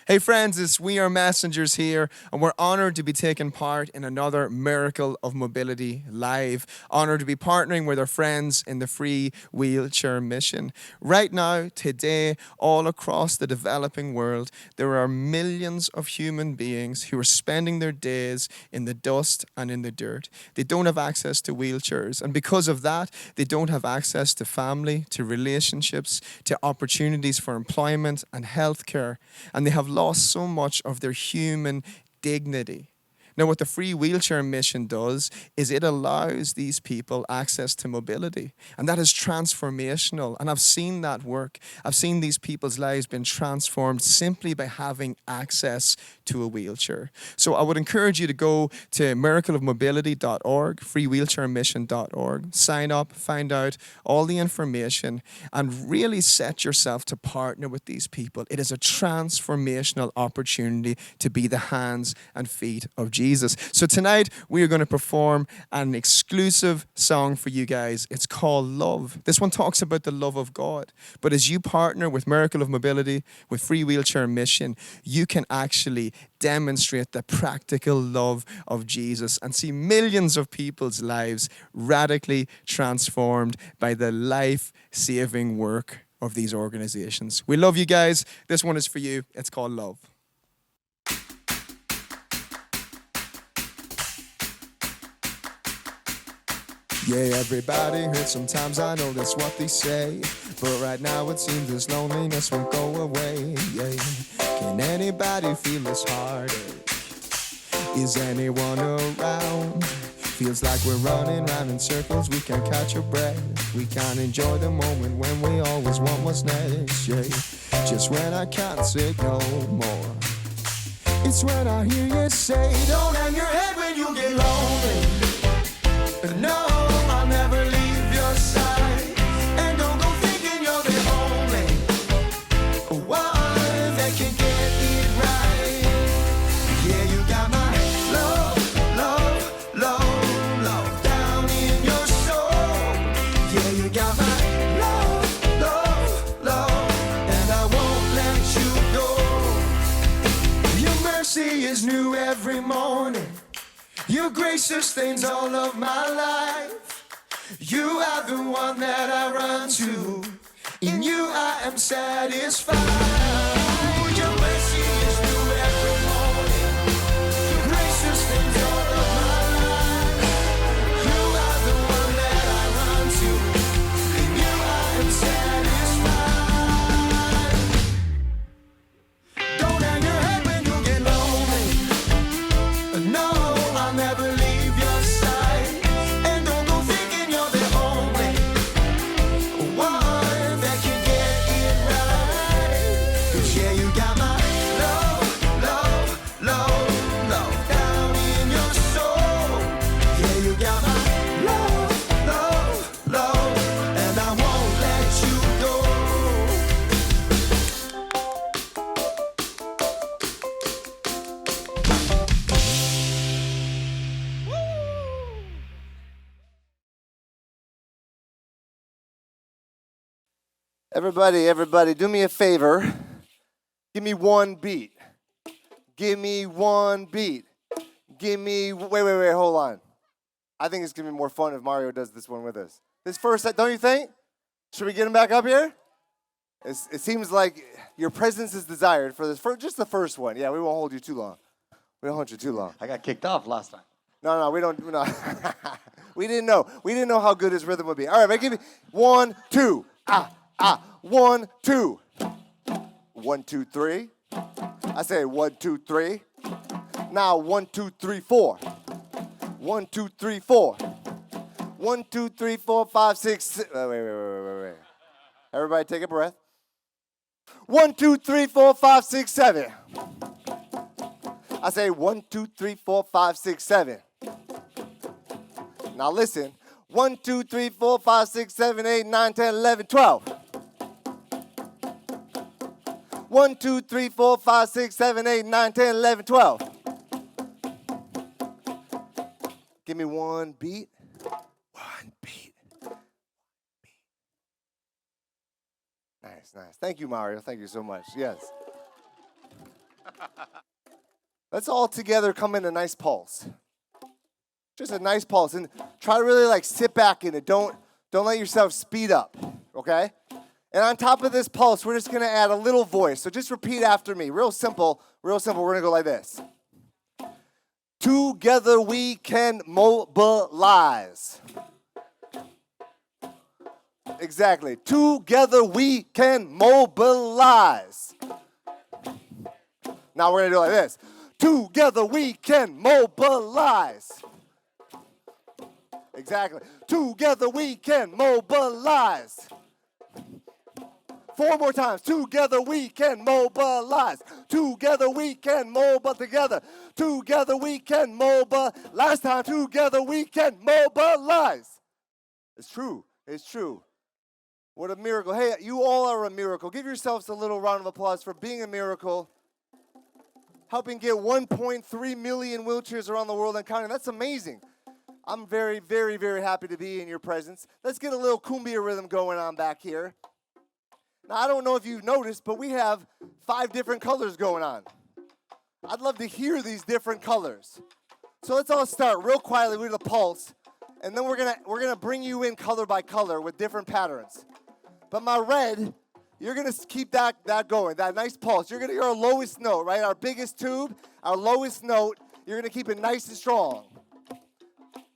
Hey friends, we are messengers here, and we're honored to be taking part in another Miracle of Mobility Live. Honored to be partnering with our friends in the Free Wheelchair Mission. Right now, today, all across the developing world, there are millions of human beings who are spending their days in the dust and in the dirt. They don't have access to wheelchairs, and because of that, they don't have access to family, to relationships, to opportunities for employment and healthcare, and they have lost so much of their human dignity. Now, what the Free Wheelchair Mission does is it allows these people access to mobility, and that is transformational. And I've seen that work. I've seen these people's lives being transformed simply by having access to a wheelchair. So I would encourage you to go to miracleofmobility.org, freewheelchairmission.org, sign up, find out all the information, and really set yourself to partner with these people. It is a transformational opportunity to be the hands and feet of Jesus. So tonight we are going to perform an exclusive song for you guys. It's called Love. This one talks about the love of God. But as you partner with Miracle of Mobility, with Free Wheelchair Mission, you can actually demonstrate the practical love of Jesus and see millions of people's lives radically transformed by the life-saving work of these organizations. We love you guys. This one is for you. It's called Love. Yeah, everybody hurts sometimes, I know that's what they say. But right now it seems this loneliness won't go away. Yeah. Can anybody feel this heartache? Is anyone around? Feels like we're running round in circles, we can't catch a breath. We can't enjoy the moment when we always want what's next. Yeah. Just when I can't say no more, it's when I hear you say, don't hang your head when you get lonely. No, I'll never leave your side. And don't go thinking you're the only one that can get it right. Yeah, you got my love, love, love, love down in your soul. Yeah, you got my love, love, love, and I won't let you go. Your mercy is new every morning. Your grace sustains all of my life. You are the one that I run to. In you I am satisfied. Your mercy is new every morning. Your grace sustains all of my life. You are the one that I run to. In you I am satisfied. Don't hang your head when you get lonely. No, I'll never leave your side. And don't go thinking you're the only one that can get it right. 'Cause yeah, you got my love, love, love, love down in your soul. Yeah, you got my love, love, love, and I won't let you go. Everybody, do me a favor. Give me one beat. Give me one beat. Give me, wait, hold on. I think it's going to be more fun if Mario does this one with us. This first set, don't you think? Should we get him back up here? It seems like your presence is desired for this, for just the first one. Yeah, we won't hold you too long. We won't hold you too long. I got kicked off last time. No, we don't. No. We didn't know. We didn't know how good his rhythm would be. All right, but give me 1, 2, 1, 2. 1, 2, 3. I say 1, 2, 3. Now 1, 2, 3, 4. 1, 2, 3, 4. 1, 2, 3, 4, 5, 6. Wait. Everybody take a breath. 1, 2, 3, 4, 5, 6, 7. I say 1, 2, 3, 4, 5, 6, 7. Now listen. 1, 2, 3, 4, 5, 6, 7, 8, 9, 10, 11, 12. 1, 2, 3, 4, 5, 6, 7, 8, 9, 10, 11, 12. Give me one beat. One beat. Nice. Thank you, Mario. Thank you so much. Yes. Let's all together come in a nice pulse. Just a nice pulse. And try to really like sit back in it. Don't let yourself speed up, okay? And on top of this pulse, we're just gonna add a little voice. So just repeat after me. Real simple, real simple. We're gonna go like this. Together we can mobilize. Exactly. Together we can mobilize. Now we're gonna do it like this. Together we can mobilize. Exactly. Together we can mobilize. 4 more times. Together we can mobilize. Together we can mobilize. Together. Together we can mobilize. Last time. Together we can mobilize. It's true. It's true. What a miracle. Hey, you all are a miracle. Give yourselves a little round of applause for being a miracle. Helping get 1.3 million wheelchairs around the world and counting. That's amazing. I'm very, very, very happy to be in your presence. Let's get a little cumbia rhythm going on back here. Now, I don't know if you've noticed, but we have 5 different colors going on. I'd love to hear these different colors. So let's all start real quietly with a pulse, and then we're gonna bring you in color by color with different patterns. But my red, you're gonna keep that going, that nice pulse. You're gonna hear our lowest note, right? Our biggest tube, our lowest note. You're gonna keep it nice and strong.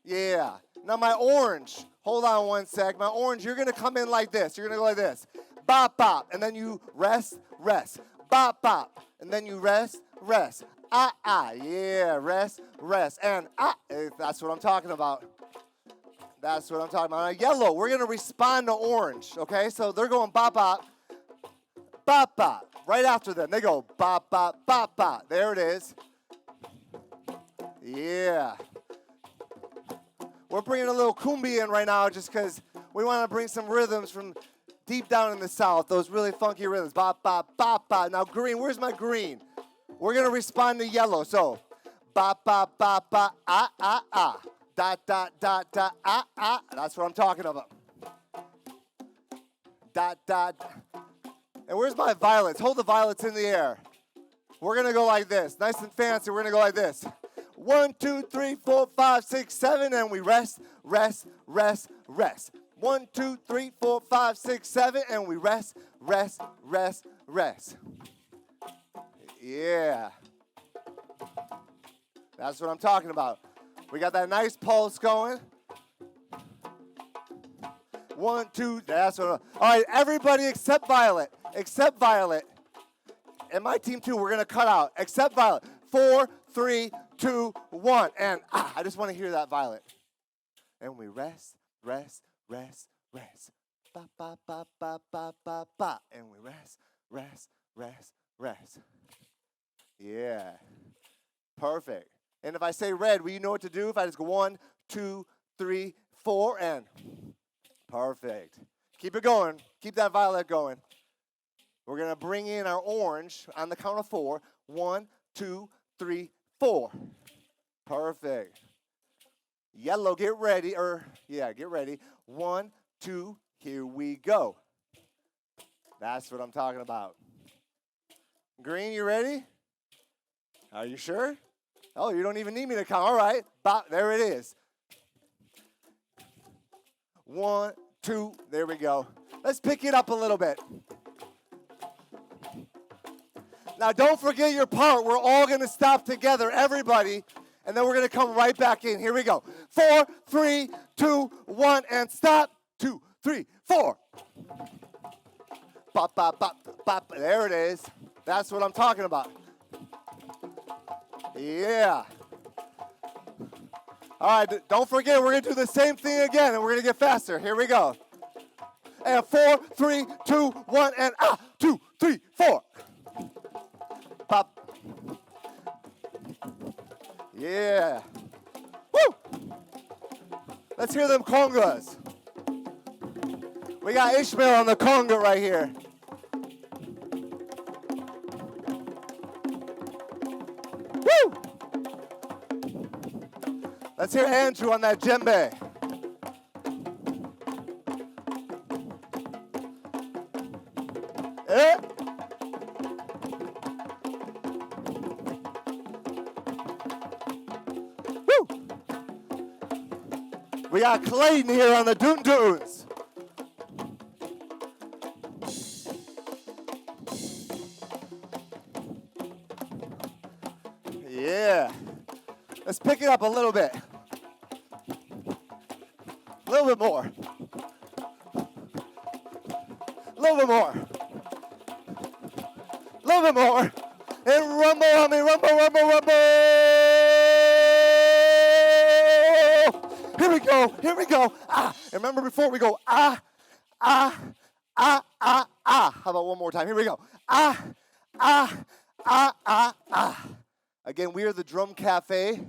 Yeah. Now my orange, hold on one sec. My orange, you're gonna come in like this. You're gonna go like this. Bop, bop, and then you rest, rest. Bop, bop, and then you rest, rest. Ah, ah, yeah, rest, rest. And ah, that's what I'm talking about. That's what I'm talking about. Now yellow, we're gonna respond to orange, okay? So they're going bop, bop, bop, bop. Right after them, they go bop, bop, bop, bop. There it is. Yeah. We're bringing a little cumbia in right now just because we want to bring some rhythms from deep down in the South, those really funky rhythms. Bop, bop, bop, bop. Now green, where's my green? We're going to respond to yellow. So, bop, bop, bop, bop, ah, ah, ah. Dot, dot, dot, dot, ah, ah. That's what I'm talking about. Dot, dot. And where's my violets? Hold the violets in the air. We're going to go like this. Nice and fancy. We're going to go like this. 1, 2, 3, 4, 5, 6, 7, and we rest, rest, rest, rest. 1, 2, 3, 4, 5, 6, 7, and we rest, rest, rest, rest. Yeah. That's what I'm talking about. We got that nice pulse going. 1, 2, that's what. All right, everybody except Violet. Except Violet. And my team too, we're going to cut out. Except Violet. 4, 3, 2, 1. And I just want to hear that Violet. And we rest, rest, rest, rest. Ba, ba, ba, ba, ba, ba, ba. And we rest, rest, rest, rest. Yeah. Perfect. And if I say red, will you know what to do? If I just go 1, 2, 3, 4, and perfect. Keep it going. Keep that violet going. We're going to bring in our orange on the count of 4. 1, 2, 3, 4. Perfect. Yellow, get ready. Get ready. 1, 2, here we go. That's what I'm talking about. Green, you ready? Are you sure? Oh, you don't even need me to count. All right. Bop, there it is. 1, 2, there we go. Let's pick it up a little bit. Now, don't forget your part. We're all going to stop together, everybody, and then we're going to come right back in. Here we go. 4, 3, 2, 1, and stop. 2, 3, 4. Bop, bop, bop, bop. There it is. That's what I'm talking about. Yeah. All right, don't forget, we're going to do the same thing again, and we're going to get faster. Here we go. And 4, 3, 2, 1, and 2, 3, 4. Pop. Yeah. Woo! Let's hear them congas. We got Ishmael on the conga right here. Woo! Let's hear Andrew on that djembe. We got Clayton here on the Doon Doons. Yeah. Let's pick it up a little bit. A little bit more. A little bit more. A little bit more. And rumble on me, rumble, rumble, rumble. Here we go, here we go. Ah, and remember before we go, ah, ah, ah, ah, ah. How about one more time? Here we go. Ah, ah, ah, ah, ah. Again, we are the Drum Cafe.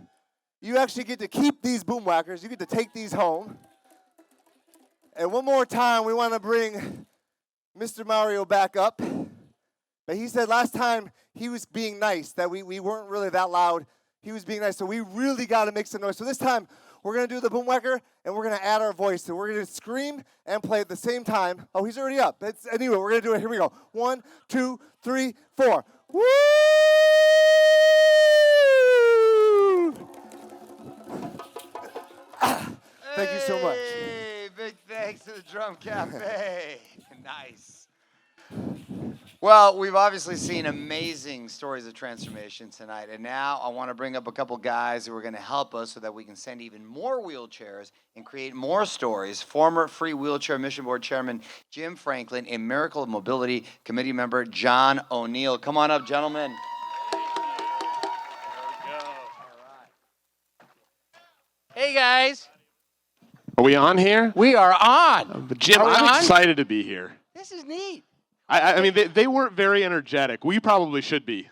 You actually get to keep these boom whackers. You get to take these home. And one more time, we want to bring Mr. Mario back up. But he said last time he was being nice, that we weren't really that loud. He was being nice, so we really got to make some noise. So this time, we're going to do the boom whacker, and we're going to add our voice. So we're going to scream and play at the same time. Oh, he's already up. Anyway, we're going to do it. Here we go. 1, 2, 3, 4. Woo! Thank you so much. Hey, big thanks to the Drum Cafe. Nice. Well, we've obviously seen amazing stories of transformation tonight, and now I want to bring up a couple guys who are going to help us so that we can send even more wheelchairs and create more stories. Former Free Wheelchair Mission Board Chairman Jim Franklin and Miracle of Mobility Committee member John O'Neill. Come on up, gentlemen. Hey, guys. Are we on here? We are on. Jim, I'm excited to be here. This is neat. I mean, they weren't very energetic. We probably should be.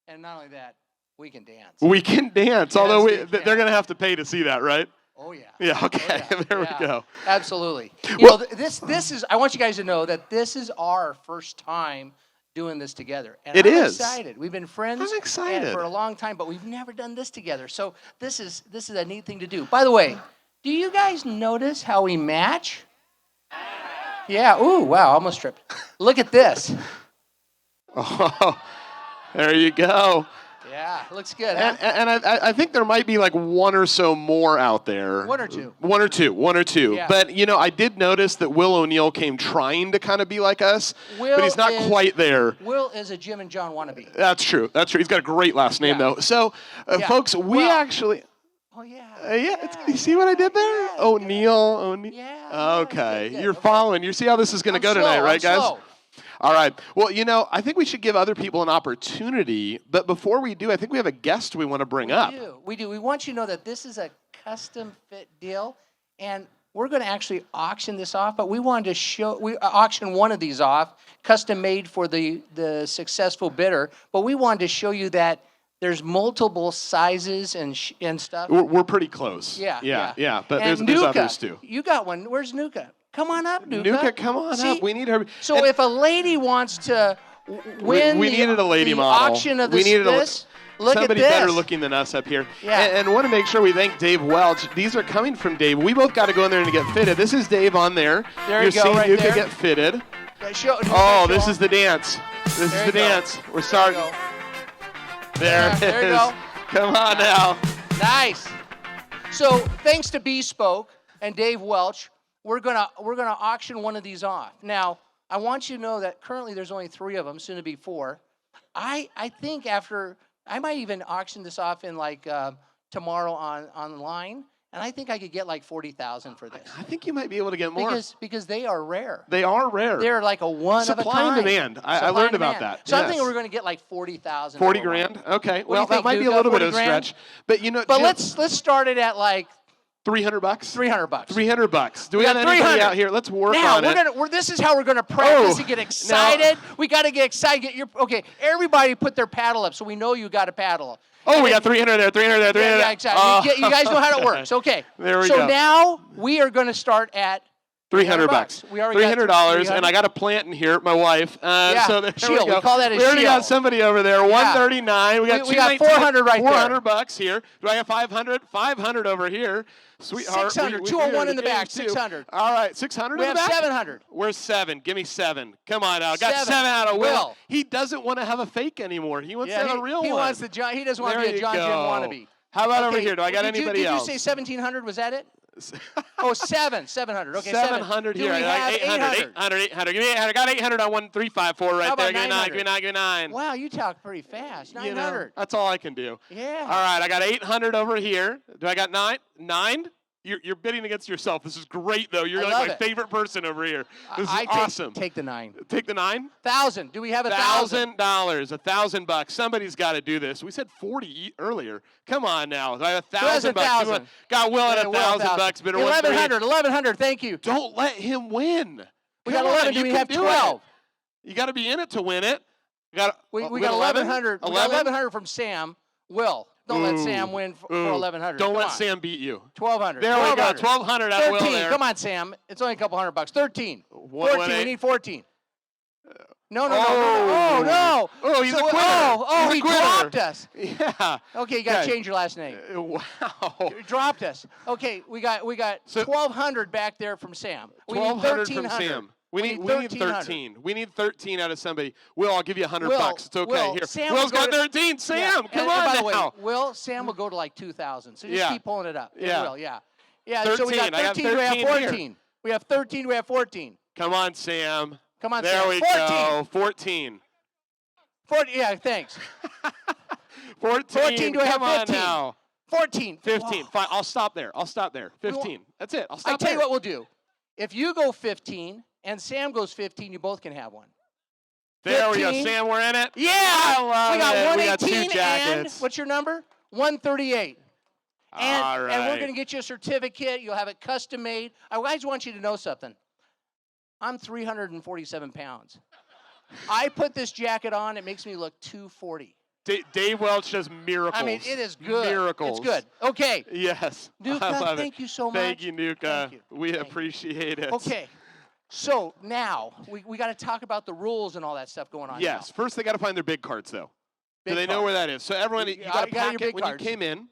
And not only that, we can dance. We can dance, Yes, although we can. they're going to have to pay to see that, right? Oh, yeah. Yeah, okay. Oh, yeah. There Yeah. we go. Absolutely. You know, this is, I want you guys to know that this is our first time doing this together. And It I'm is. excited. We've been friends I'm excited. for a long time, but we've never done this together. So this is a neat thing to do. By the way, do you guys notice how we match? Yeah. Ooh, wow, almost tripped. Look at this. Oh, there you go. Yeah, looks good, huh? And I think there might be like one or so more out there. One or two. One or two. Yeah. But, you know, I did notice that Will O'Neill came trying to kind of be like us, but he's not quite there. Will is a Jim and John wannabe. That's true. That's true. He's got a great last name, though. So, folks, we actually... Oh, yeah. You see what I did there? O'Neill. Yeah. Okay. You're following. You see how this is going to go tonight, right, guys? Slow. All right. Well, you know, I think we should give other people an opportunity. But before we do, I think we have a guest we want to bring up. We do. We want you to know that this is a custom fit deal. And we're going to actually auction this off. But we wanted to auction one of these off, custom made for the successful bidder. But we wanted to show you that there's multiple sizes and stuff. We're pretty close. Yeah. But and there's Nuka, others too. You got one. Where's Nuka? Come on up, Nuka. Nuka, come on up. We need her. So if a lady wants to win we needed a lady the model. auction of We needed this, look at somebody this. better looking than us up here. Yeah. And want to make sure we thank Dave Welch. These are coming from Dave. We both got to go in there and get fitted. This is Dave on there. There You're you go, seeing right Nuka there. get fitted. Oh, This is the dance. This is the dance. We're starting. There it There you is. go. Come on now. Nice. So thanks to Bespoke and Dave Welch, we're gonna auction one of these off. Now, I want you to know that currently there's only 3 of them, soon to be 4. I think I might even auction this off in like tomorrow online, and I think I could get like 40,000 for this. I think you might be able to get more. Because they are rare. They are rare. They're like a one of a kind. Supply and demand. I Supply learned and about demand. that. So I Yes. think we're going to get like 40,000. 40 grand? Okay. What do Well, you that think, might be a Nuka? little bit 40 of a grand? stretch. But you know, But Jim, let's start it at like $300. $300. $300. Do we We have got anybody 300. out here? Let's work now, on it. this is how we're gonna practice Oh, and get excited. We got to get excited. Okay, everybody put their paddle up so we know you got a paddle up. Oh, we got 300 there, 300 there, 300 Yeah, there. exactly. Oh. You guys know how it works. Okay. There we so go. now we are gonna start at $300. We already got $300, and I got a plant in here, my wife. Yeah, So there shield. we go. We call that a We already got shield. somebody over there. $139. We got We got 400 right there. $400 here. Do I have 500? 500 over here. Sweetheart. 600. we 201 in the gave back. too. 600. All right, 600 We in the have back? 700. Where's 7? Give me 7. Come on now. Got 7. 7 out of Will. Will. He doesn't want to have a fake anymore. He wants to have a real he one. wants He doesn't want to There be a you John Jim go. wannabe. How about over Okay, here? Do I got anybody did else? Did you say 1,700? Was that it? Oh, 700. Okay, 700 Do here. we I have like 800. 800. Give me 800. Got 800 on 1354 right How there. about Give me 9. 900? Give me 9. Give me 9. Wow, you talk pretty fast. 900. That's all I can do. Yeah. All right, I got 800 over here. Do I got 9? 9? You're bidding against yourself. This is great, though. You're I like love my it. favorite person over here. This is I awesome. Take the 9. Take the 9? 1,000. Do we have 1,000? $1,000. $1,000. Somebody's got to do this. We said 40 earlier. Come on now. I have $1,000. Got Will at $1,000. Bidder 1,100. 1,100. Thank you. Don't let him win. We got 11. Do we have 12? You got to be in it to win it. We got 1,100. We got 1,100 from Sam. Will. Don't let Sam win for 1,100. Don't Come let on. Sam beat you. 1,200. There we go. 1,200 at Will 13. there. Come on, Sam. It's only a couple $100. 13. 118. 14. We need 14. No. Oh, he's a quitter. He's a He quitter. dropped us. Yeah. Okay, you got to change your last name. Wow. You dropped us. Okay, we got 1,200 back there from Sam. We need 1,200 from 1,300. Sam. We need 13. We need 13 out of somebody. Will, I'll give you $100. It's okay. Will, Here. Sam Will's will go got 13. Sam, Yeah, come and on by the now. way, Sam will go to like 2,000. So just Yeah. keep pulling it up. It Yeah. will, yeah. Yeah, 13. so we got I got 13, we have 13 14. here. We have 13, we have 14. Come on, Sam. Come on, there Sam. we 14. go. 14. 14, yeah, thanks. 14. Do I have Come on 15? now. 14. 15. Whoa. Fine. I'll stop there. 15. That's it. I'll stop I tell there. you what we'll do. If you go 15 and Sam goes 15, you both can have one. There we go. 15. Sam, we're in it. Yeah. I love we got it. 118 We got 2 and jackets. what's your number? 138. And, All right. and we're going to get you a certificate. You'll have it custom made. I guys want you to know something. I'm 347 pounds. I put this jacket on. It makes me look 240. Dave Welch does miracles. I mean, it is good. Miracles. It's good. Okay. Yes. Nuka, I love thank it. you so much. Thank you, Nuka. Thank you. We appreciate it. Okay. So now we got to talk about the rules and all that stuff going on. Yes. First, they got to find their big cards, though. Big Do they know cards. where that is? So everyone, you got a got your packet big when cards. you came in.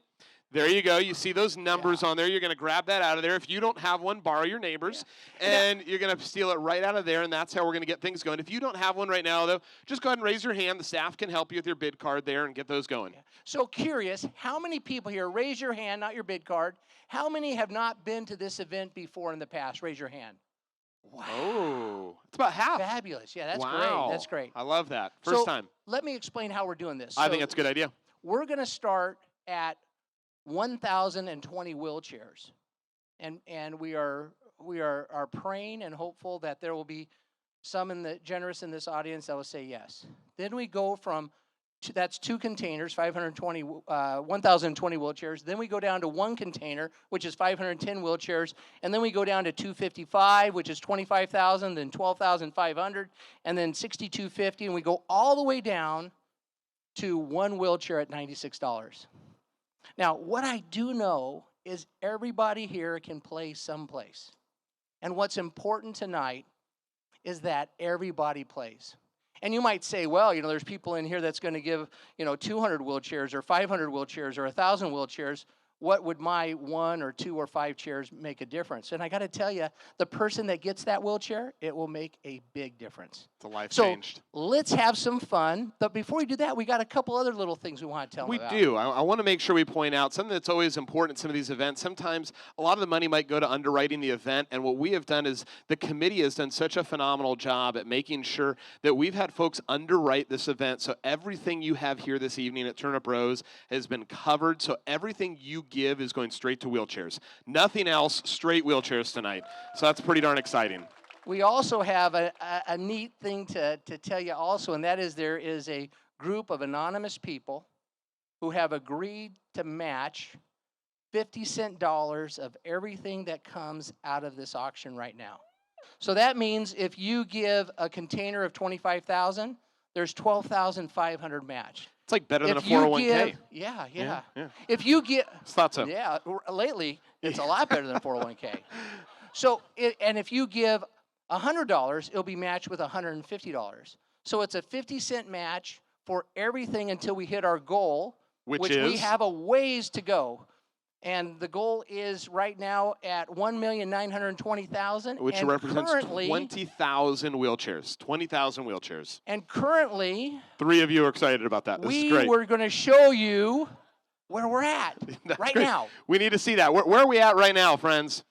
There you go. You see those numbers on there. You're going to grab that out of there. If you don't have one, borrow your neighbor's, and you're going to steal it right out of there, and that's how we're going to get things going. If you don't have one right now, though, just go ahead and raise your hand. The staff can help you with your bid card there and get those going. So curious, how many people here, raise your hand, not your bid card, how many have not been to this event before in the past? Raise your hand. Wow. Oh, it's about half. Fabulous. Yeah, that's Wow. great. That's great. I love that. First So time. Let me explain how we're doing this. I So think that's a good idea. We're going to start at 1,020 wheelchairs. And we are praying and hopeful that there will be some generous in this audience that will say yes. Then we go from that's 2 containers, 1,020 wheelchairs. Then we go down to 1 container, which is 510 wheelchairs, and then we go down to 255, which is 25,000, then 12,500, and then 6,250, and we go all the way down to 1 wheelchair at $96. Now, what I do know is everybody here can play someplace. And what's important tonight is that everybody plays. And you might say, well, there's people in here that's going to give, 200 wheelchairs or 500 wheelchairs or 1,000 wheelchairs. What would my 1 or 2 or 5 chairs make a difference? And I got to tell you, the person that gets that wheelchair, it will make a big difference. It's a life So changed. let's have some fun. But before we do that, we got a couple other little things we want to tell them We about. do. I want to make sure we point out something that's always important in some of these events. Sometimes a lot of the money might go to underwriting the event, and what we have done is the committee has done such a phenomenal job at making sure that we've had folks underwrite this event, so everything you have here this evening at Turnip Rose has been covered, so everything you give is going straight to wheelchairs. Nothing else, straight wheelchairs tonight. So that's pretty darn exciting. We also have a neat thing to tell you also, and that is there is a group of anonymous people who have agreed to match 50-cent dollars of everything that comes out of this auction right now. So that means if you give a container of 25,000, there's 12,500 match. It's like better than a If you 401k. give- Yeah. Yeah. If you get, Thought so. yeah, lately it's a lot better than a 401k. So, and if you give $100, it'll be matched with $150. So it's a 50-cent match for everything until we hit our goal, Which we is? have a ways to go. And the goal is right now at 1,920,000. Which and represents currently, 20,000 wheelchairs. 20,000 wheelchairs. And currently, 3 of you are excited about that. This is we great. were going to show you where we're at right great. now. We need to see that. Where are we at right now, friends?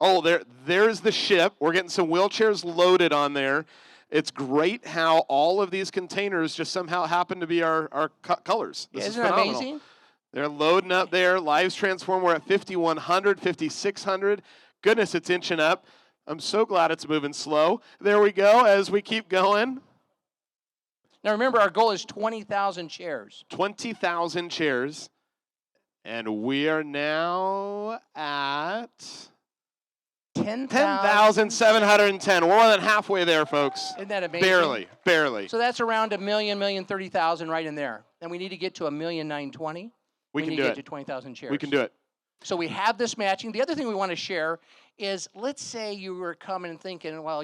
Oh, there's the ship. We're getting some wheelchairs loaded on there. It's great how all of these containers just somehow happen to be our colors. This Isn't is it phenomenal. amazing? They're loading up there. Lives transform. We're at 5,100, 5,600. Goodness, it's inching up. I'm so glad it's moving slow. There we go as we keep going. Now remember, our goal is 20,000 chairs. 20,000 chairs. And we are now at 10,710. We're more than halfway there, folks. Isn't that amazing? Barely. So that's around 1,030,000 right in there. And we need to get to 1,920,000. We can need do to it. get to 20,000 chairs. We can do it. So we have this matching. The other thing we want to share is, let's say you were coming and thinking, well,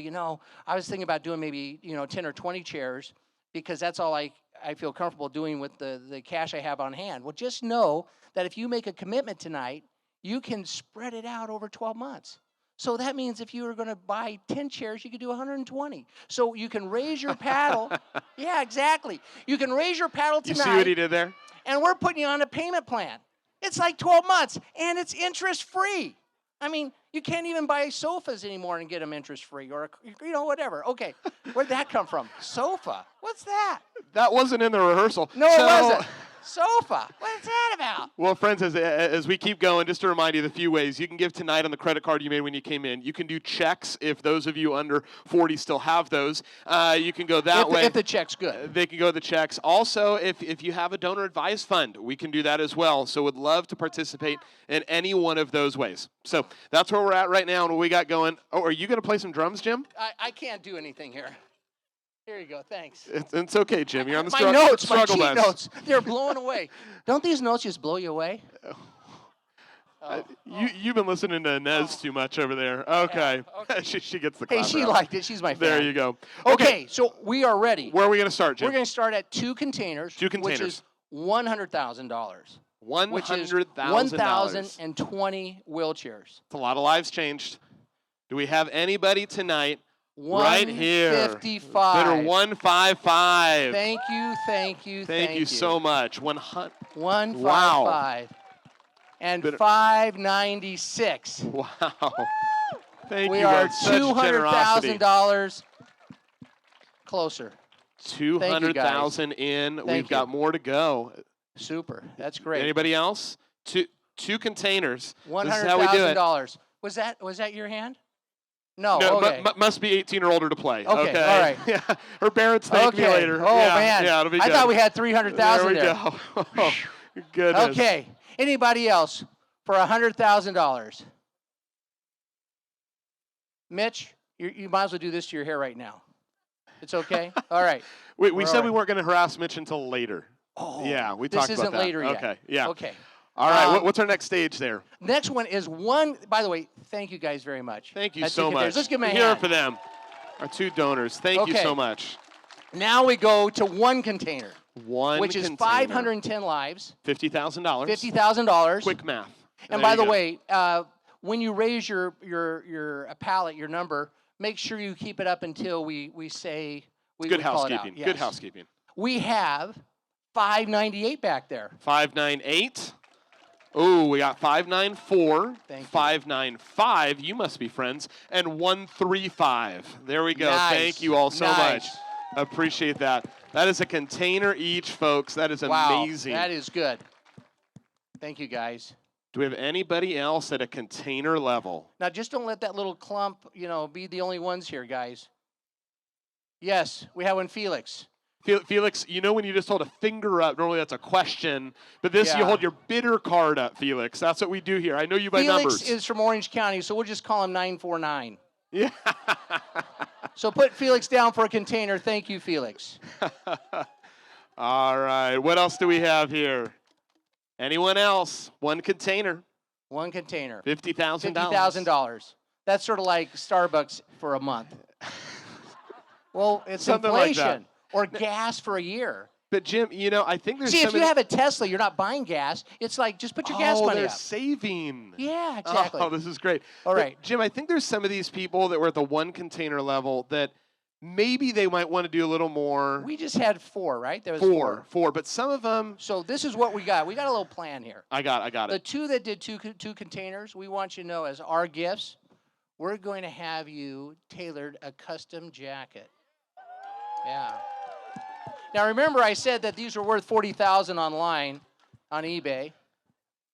I was thinking about doing maybe 10 or 20 chairs because that's all I feel comfortable doing with the cash I have on hand. Well, just know that if you make a commitment tonight, you can spread it out over 12 months. So that means if you were going to buy 10 chairs, you could do 120. So you can raise your paddle. Yeah, exactly. You can raise your paddle tonight. You see what he did there? And we're putting you on a payment plan. It's like 12 months, and it's interest-free. I mean, you can't even buy sofas anymore and get them interest-free or, whatever. Okay, where'd that come from? Sofa? What's that? That wasn't in the rehearsal. No, it wasn't. Sofa. What's that about? Well, friends, as we keep going, just to remind you the few ways you can give tonight on the credit card you made when you came in. You can do checks if those of you under 40 still have those. You can go that way. If the check's good. They can go the checks. Also, if you have a donor advised fund, we can do that as well. So would love to participate in any one of those ways. So that's where we're at right now and what we got going. Oh, are you going to play some drums, Jim? I can't do anything here. Here you go. Thanks. It's okay, Jim. You're on the my notes, struggle my cheat bus. notes, they're blowing away. Don't these notes just blow you away? You've been listening to Inez too much over there. Okay. Yeah, she gets the Hey, clap she round. liked it. She's my fan. There you go. Okay, so we are ready. Where are we going to start, Jim? We're going to start at 2 containers. 2 containers. Which is $100,000. $100,000. Which is 1,020 wheelchairs. It's a lot of lives changed. Do we have anybody tonight right here? 155. Bidder 155. Thank you. Thank you so much. 155. 155. And 596. Wow. Thank we you. are $200,000 closer. 200,000 in. We've got more to go. Super. That's great. Anybody else? Two containers. $100,000. Was that your hand? No. Okay. Must be 18 or older to play. Okay. All right. Yeah. Her parents thank me later. Oh man. Yeah, it'll be I good. thought we had 300,000 there. There we go. Oh, goodness. Okay. Anybody else for $100,000? Mitch, you might as well do this to your hair right now. It's okay? All right. We said we weren't going to harass Mitch until later. Oh. Yeah, we talked about that. This isn't later yet. Okay. Yeah. Okay. All right. What's our next stage there? Next one is one. By the way, thank you guys very much. Thank you so much. Let's give them a Here hand. for them. Our 2 donors. Thank you so much. Now we go to 1 container. Which is 510 lives. $50,000. $50,000. Quick math. And by the way, when you raise your pallet, your number, make sure you keep it up until we say we good call it out. housekeeping. Yes. Good housekeeping. We have 598 back there. 598. Oh, we got 594. Thank you. 595. You must be friends. And 135. There we go. Nice. Thank you all so Nice. much. Appreciate that. That is a container each, folks. That is amazing. That is good. Thank you, guys. Do we have anybody else at a container level? Now, just don't let that little clump, be the only ones here, guys. Yes, we have one, Felix. Felix, when you just hold a finger up, normally that's a question, but this you Yeah. hold your bidder card up, Felix. That's what we do here. I know you by Felix numbers. is from Orange County, so we'll just call him 949. Yeah. So put Felix down for a container. Thank you, Felix. All right. What else do we have here? Anyone else? 1 container. 1 container. $50,000. $50,000. That's sort of like Starbucks for a month. Well, it's Something inflation. like that. Or gas for a year. But Jim, I think there's See, if you have a Tesla, you're not buying gas. It's like, just put your gas money they're up. saving. Yeah, exactly. Oh, this is great. All But, right. Jim, I think there's some of these people that were at the 1 container level that maybe they might want to do a little more. We just had 4, right? There was Four, but some of them. So this is what we got. We got a little plan here. I got The it. 2 that did two containers, we want you to know as our gifts, we're going to have you tailored a custom jacket. Yeah. Now remember, I said that these are worth $40,000 online on eBay.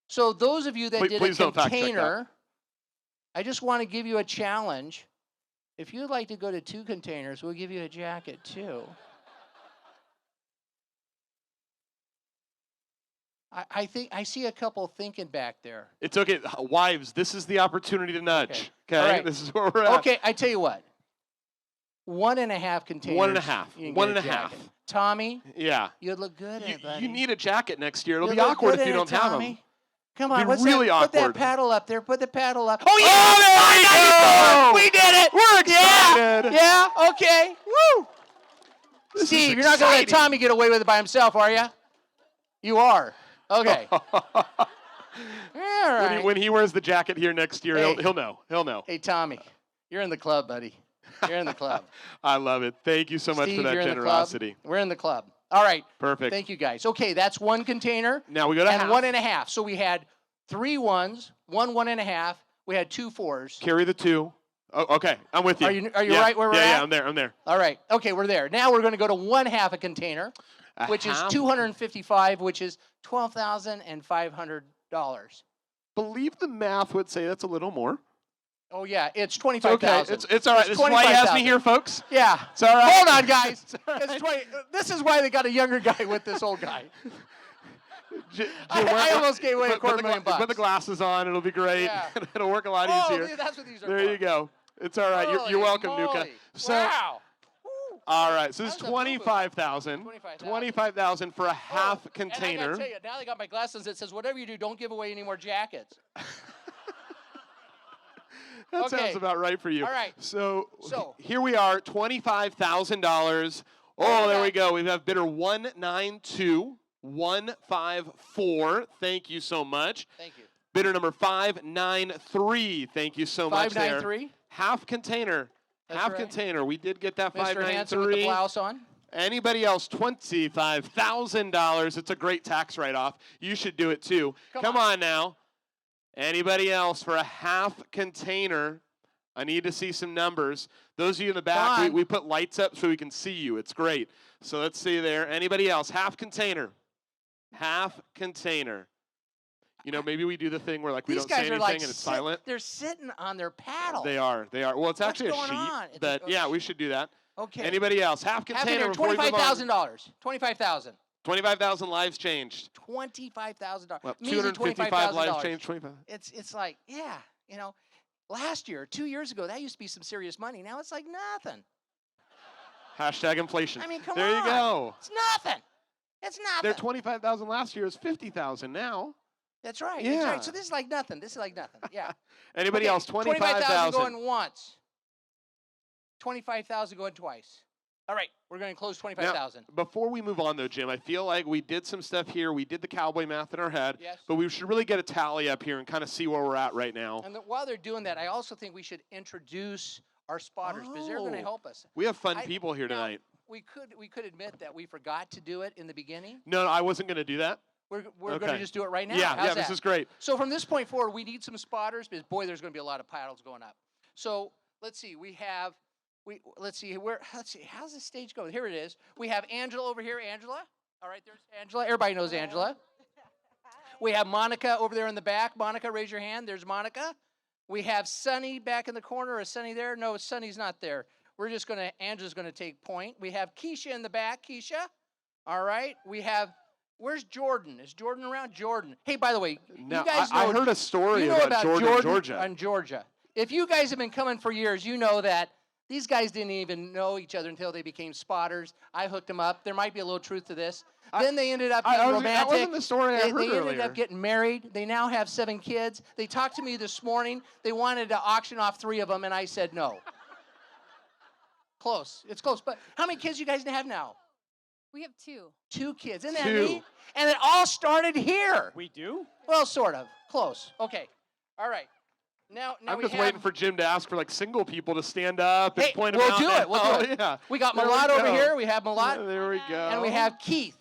So those of you that did please a don't fact check that. container, I just want to give you a challenge. If you'd like to go to 2 containers, we'll give you a jacket too. I think I see a couple thinking back there. It's okay. Wives, this is the opportunity to nudge. Okay. All right. This is where we're at. Okay, I tell you what. 1.5 containers. 1.5. you can 1.5. get a jacket. Tommy, Yeah. you'd look good in it, buddy. You need a jacket next year. It'll You be look awkward good if you in don't it, have them. Tommy. Come It'd on, be what's really that? awkward. Put that paddle up there. Put the paddle up. Oh, yeah! Oh, there we go! We did it! We're excited. Yeah, okay. Woo! This is Steve, you're not going to let exciting. Tommy get away with it by himself, are you? You are. Okay. All right. When he wears the jacket here next year, Hey. he'll know. He'll know. Hey, Tommy, you're in the club, buddy. You're in the club. I love it. Thank you so much Steve, for that you're generosity. In the club. We're in the club. All right. Perfect. Thank you, guys. Okay, that's 1 container. Now we go to and half. 1.5. So we had 3 1s, 1.5. We had 2 4s. Carry the 2. Oh, okay. I'm with you. Are you Yeah. right where we're at? Yeah, I'm there. All right. Okay, we're there. Now we're going to go to 1/2 a container, which is half? $255, which is $12,500. Believe the math would say that's a little more. Oh yeah, it's It's $25,000. okay. It's all right. This is why he has me here, folks. Yeah. It's all right. Hold on, guys. It's 20, this is why they got a younger guy with this old guy. I almost gave away $250,000. Put the glasses on. It'll be great. Yeah. It'll work a lot Oh, easier. that's what these are There for. you go. It's all right. You're welcome, Nuka. moly. So, Wow. all right. So this is That was a boo-boo. 25,000. 25,000 for a half And I container. gotta tell you, now they got my glasses that says, whatever you do, don't give away any more jackets. That Okay. sounds about right for you. All right. So So- here we are, $25,000. Oh, there we go. We have bidder 192,154. Thank you so much. Thank you. Bidder number 593. Thank you so much. 593? Half container. That's Half right. container. We did get that Mr. 593. Hanson with the blouse on. Anybody else? $25,000. It's a great tax write-off. You should do it too. Come on now. Anybody else for a half container? I need to see some numbers. Those of you in the back, we put lights up so we can see you. It's great. So let's see there. Anybody else? Half container. Half container. You know, maybe we do the thing where like we These don't say guys are anything like and it's silent. They're sitting on their paddle. They are. Well, it's actually a going sheet. on? It's But a yeah, we should do that. Okay. Anybody else? Half container. before we move on. $25,000. $25,000. 25,000 lives changed. $25,000. Well, Measly 255 lives $25,000. changed. 25. It's like, yeah, you know, last year, 2 years ago, that used to be some serious money. Now it's like nothing. Hashtag inflation. I mean, come there on. you go. It's nothing. It's nothing. Their 25,000 last year is 50,000 now. That's right. Yeah. That's right. So this is like nothing. This is like nothing. Yeah. Anybody else? 25,000 going once. 25,000 going twice. All right, we're going to close 25,000. Before we move on, though, Jim, I feel like we did some stuff here. We did the cowboy math in our head. Yes. But we should really get a tally up here and kind of see where we're at right now. And while they're doing that, I also think we should introduce our spotters because they're going to help us. We have fun people here tonight. We could admit that we forgot to do it in the beginning. No, I wasn't going to do that. We're going Okay. to just do it right now. Yeah, How's this that? is great. So from this point forward, we need some spotters because boy, there's going to be a lot of paddles going up. So let's see. Let's see. How's the stage going? Here it is. We have Angela over here. Angela. All right, there's Angela. Everybody knows Angela. We have Monica over there in the back. Monica, raise your hand. There's Monica. We have Sunny back in the corner. Is Sunny there? No, Sunny's not there. Angela's going to take point. We have Keisha in the back. Keisha. All right. Where's Jordan? Is Jordan around? Jordan. Hey, by the way, Now, you guys know. I heard a story you know about Jordan, Georgia. On Georgia. If you guys have been coming for years, you know that these guys didn't even know each other until they became spotters. I hooked them up. There might be a little truth to this. Then they ended up getting romantic. That wasn't the story I heard They ended earlier. up getting married. They now have 7 kids. They talked to me this morning. They wanted to auction off 3 of them, and I said no. Close. It's close. But how many kids you guys have now? We have 2. 2 kids. Isn't that 2. neat? And it all started here. We do? Well, sort of. Close. Okay. All right. Now I'm we just have, waiting for Jim to ask for like single people to stand up and Hey, point them we'll out. do it. We'll Oh, do it. Yeah. We got There Malad over go. here. We have Malad. Yeah, there we go. And we have Keith.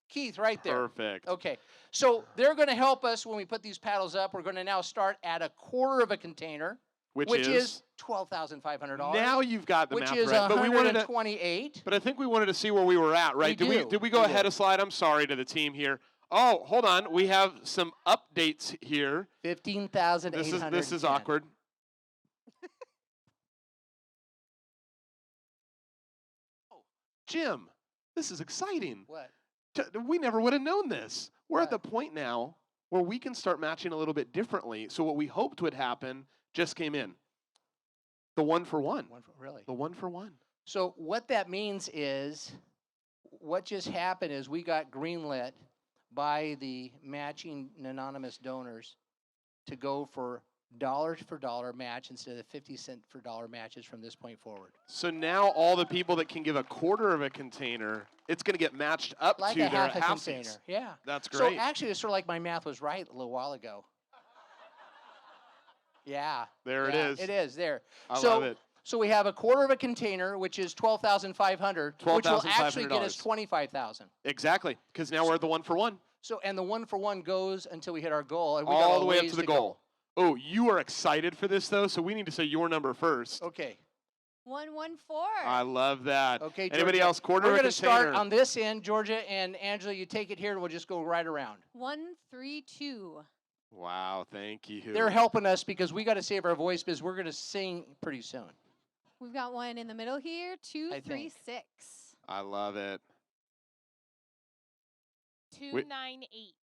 Keith right there. Perfect. Okay. So they're going to help us when we put these paddles up. We're going to now start at a quarter of a container, Which is $12,500. Now you've got the which math is right. But we wanted to, 128. but I think we wanted to see where we were at, right? Did we go We ahead do. a slide? I'm sorry to the team here. Oh, hold on. We have some updates here. 15,800. This is awkward. Jim, this is exciting. What? We never would have known this. We're at the point now where we can start matching a little bit differently. So what we hoped would happen just came in. The 1-for-1. Really? The 1-for-1. So what that means is, what just happened is we got greenlit by the matching anonymous donors to go for dollars for dollar match instead of 50-cent for dollar matches from this point forward. So now all the people that can give a quarter of a container, it's going to get matched up Like to a their half a half container. piece. Yeah. That's So great. actually, it's sort of like my math was right a little while ago. Yeah. There it yeah, is. It is there. I so, love it. So we have a quarter of a container, which is $12,500, which will actually get us $25,000. Exactly, because now we're at the 1-for-1. So and the 1-for-1 goes until we hit our goal, and we All got the way up ways to the go. goal. Oh, you are excited for this, though, so we need to say your number first. Okay. 114. I love that. Okay, Anybody Georgia, else? Quarter we're of a gonna start container. on this end, Georgia and Angela. You take it here, and we'll just go right around. 132. Wow, thank you. They're helping us because we got to save our voice because we're going to sing pretty soon. We've got one in the middle here. 236. I love it. 298.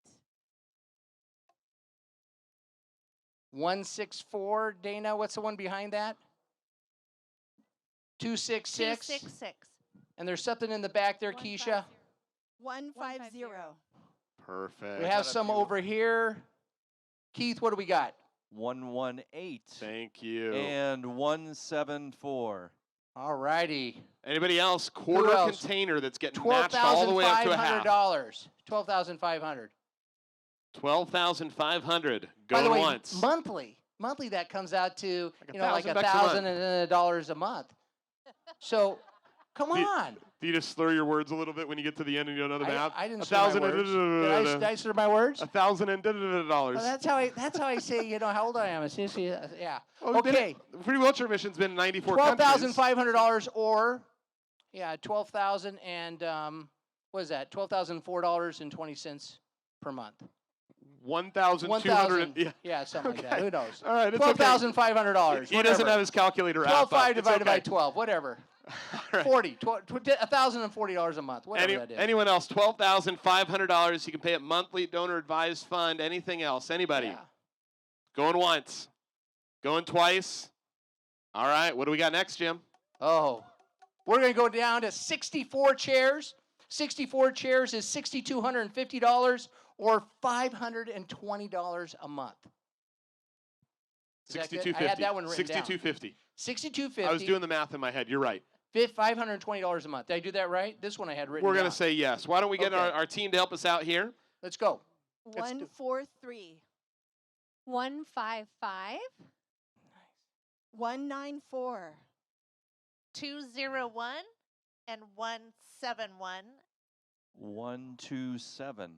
164, Dana. What's the one behind that? 266. 266. And there's something in the back there, Keisha. 150. Perfect. We have some over here. Keith, what do we got? 118. Thank you. And 174. All righty. Anybody else? Quarter else? container that's getting matched all the way up to a half. $12,500. $12,500. By the Going way, once. monthly that comes out to like $1,000 a month. $1,000 a month. So, come on. Do you just slur your words a little bit when you get to the end and you don't know the math? I didn't slur my words. Did I slur my words? $1,000 Well, that's how I say, how old I am. Yeah. Well, we've been Okay. Free wheelchair mission's been in 94 countries. $12,500 or, 12,000 and, what is that? $12,004.20 per month. 1,200. Yeah, something like that. Who knows? All right, it's okay. $12,500. He doesn't have his calculator app 12,500 up. It's divided by okay. 12, whatever. 40, $1,040 a month, whatever that is. Anyone else? $12,500. You can pay it monthly, donor advised fund. Anything else? Anybody? Yeah. Going once. Going twice. All right. What do we got next, Jim? Oh, we're going to go down to 64 chairs. 64 chairs is $6,250 or $520 a month. Is that good? I had that one written down. $6,250. $6,250. I was doing the math in my head. You're right. $520 a month. Did I do that right? This one I had written We're down. going to say yes. Why don't we get our team to help us out here? Let's go. 143. 155. 194. 201 and 171. 127.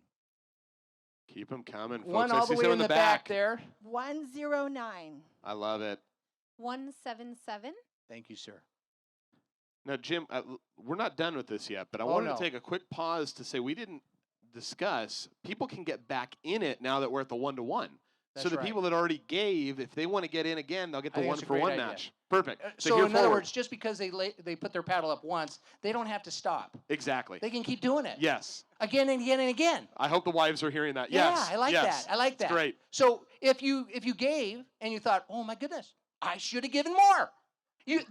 Keep them coming, folks. One I all see the way some in the back there. 109. I love it. 177. Thank you, sir. Now, Jim, we're not done with this yet, but I Oh, wanted no. to take a quick pause to say we didn't discuss. People can get back in it now that we're at the 1-to-1. So That's the right. people that already gave, if they want to get in again, they'll get I the think it's a 1-for-1 great idea. match. Perfect. So here in other forward. words, just because they put their paddle up once, they don't have to stop. Exactly. They can keep doing it. Yes. Again and again and again. I hope the wives are hearing that. Yeah, Yes. I like yes. that. I like that. It's great. So if you gave and you thought, oh my goodness, I should have given more.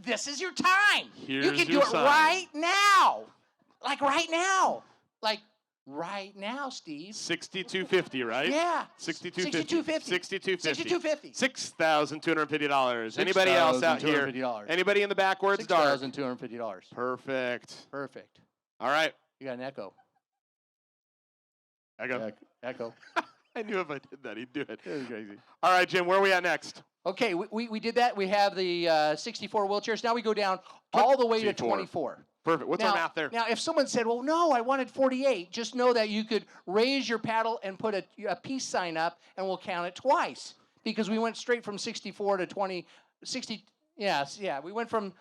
This is your time. You Here's can do your it sign. right now. Like right now. Like right now, Steve. 6250, right? Yeah. 6250. 6250. $6,250. Anybody else out here? $6,250. Anybody in the back where it's dark? $6,250. Perfect. Perfect. All right. You got an echo. Echo. Echo. I knew if I did that, he'd do it. That was crazy. All right, Jim, where are we at next? Okay, we did that. We have the 64 wheelchairs. Now we go down all the way to 24. 24. Perfect. What's our math there? Now, if someone said, well, no, I wanted 48, just know that you could raise your paddle and put a peace sign up, and we'll count it twice. Because we went straight from 64 to 60, we went from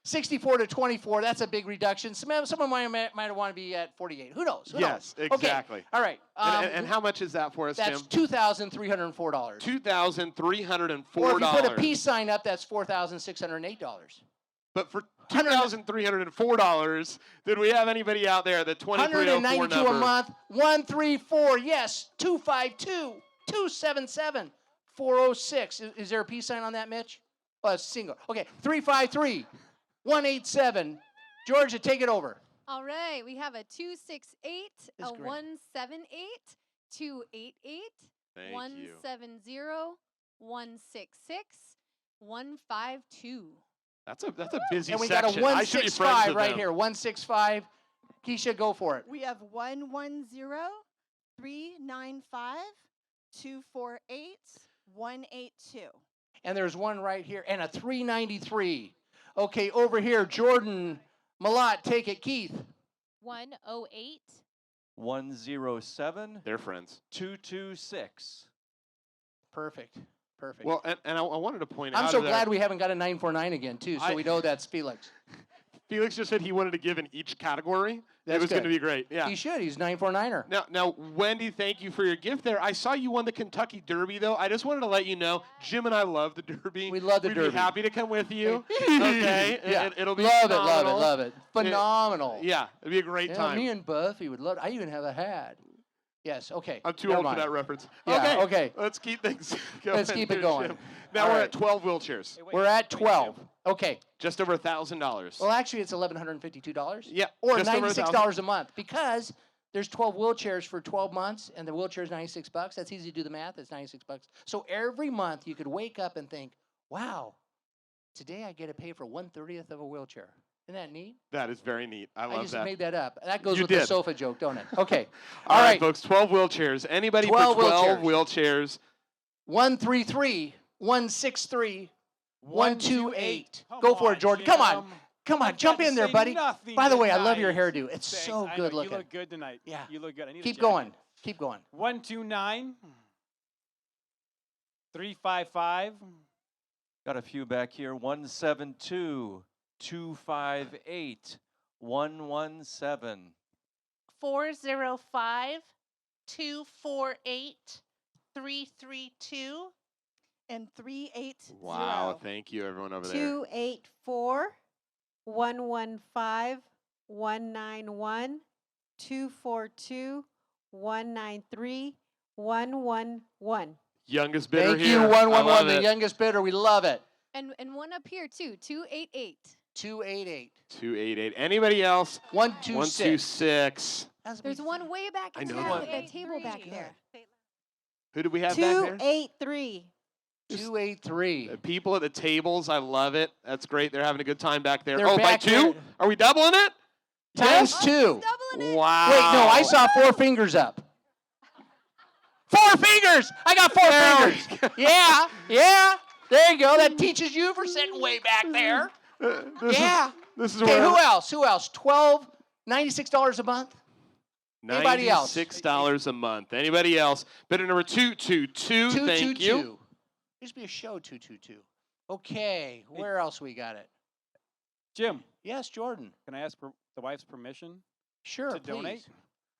64 to 24. That's a big reduction. Someone might want to be at 48. Who knows? Who Yes, knows? exactly. Okay. All right. And how much is that for us, That's Tim? $2,304. $2,304. Or if you put a peace sign up, that's $4,608. But for $2,304, did we have anybody out there that 2304 $192 a month. 134. Yes. 252. 277. 406. Is there a peace sign on that, Mitch? Oh, it's single. Okay. 353. 187. Georgia, take it over. All right, we have a 268, That's a great. 178, 288, Thank 170, 166, 152. That's a busy And we section. got a I should be friends 165 with right them. here. 165. Keisha, go for it. We have 110, 395, 248, 182. And there's one right here. And a 393. Okay, over here, Jordan Malott, take it. Keith. 108. 107. They're friends. 226. Perfect. Perfect. Well, and I wanted to point out. I'm so of there- glad we haven't got a 949 again, too, so we know that's Felix. Felix just said he wanted to give in each category. That's it was going good. to be great. Yeah. He should. He's 949er. Now, Wendy, thank you for your gift there. I saw you won the Kentucky Derby, though. I just wanted to let you know, Jim and I love the Derby. We love the We'd Derby. be happy to come with you. Okay? Yeah. It'll be love phenomenal. it, love it. Phenomenal. Yeah, it'd be a great Yeah, time. me and Buffy would love it. I even have a hat. Yes, okay. I'm too Never old mind. for that reference. Yeah, okay. Let's keep things going. Let's keep it here, going. Jim. Now All we're right. at 12 wheelchairs. We're at 12. Okay. Just over $1,000. Well, actually, it's $1,152. Yeah, Or just over $96 a month because there's 12 wheelchairs for 12 months, and the wheelchair is $96. That's easy to do the math. It's $96. So every month you could wake up and think, "Wow, today I get to pay for 1/30th of a wheelchair." Isn't that neat? That is very neat. I I love just that. made that up. That goes You with the did. sofa joke, don't it? Okay. All right, folks, 12 wheelchairs. Anybody 12 for 12 wheelchairs? 133, 163, 128. Go for it, Jordan. Come on. Come on, jump in there, buddy. By the way, I love your hairdo. It's so good looking. You look good tonight. Yeah. You look good. I need a Keep jacket. going. Keep going. 129. 355. Got a few back here. 172. 258. 117. 405. 248. 332. And 380. Wow, thank you, everyone over there. 284, 115, 191, 242, 193, 111. Youngest bidder Thank here. you, I 111, love the it. youngest bidder. We love it. And one up here, too, 288. 288. 288. Anybody else? 126. 126. There's one way back I in know there that. with that table back there. Who do we have back there? 283. 283. The people at the tables, I love it. That's great. They're having a good time back there. They're oh, by back 2? there. Are we doubling it? Times Yes? 2. Wow. Wait, no, I saw 4 fingers up. 4 fingers! I got 4 fingers. Yeah, yeah. There you go. That teaches you for sitting way back there. Yeah. This is Okay, where who else? Who else? $96 a month? Anybody else? $96 a month. Anybody else? Bidder number 222. Thank you. Used to be a show 222. Okay, where else we got it? Jim. Yes, Jordan. Can I ask for the wife's permission? Sure, to donate? please.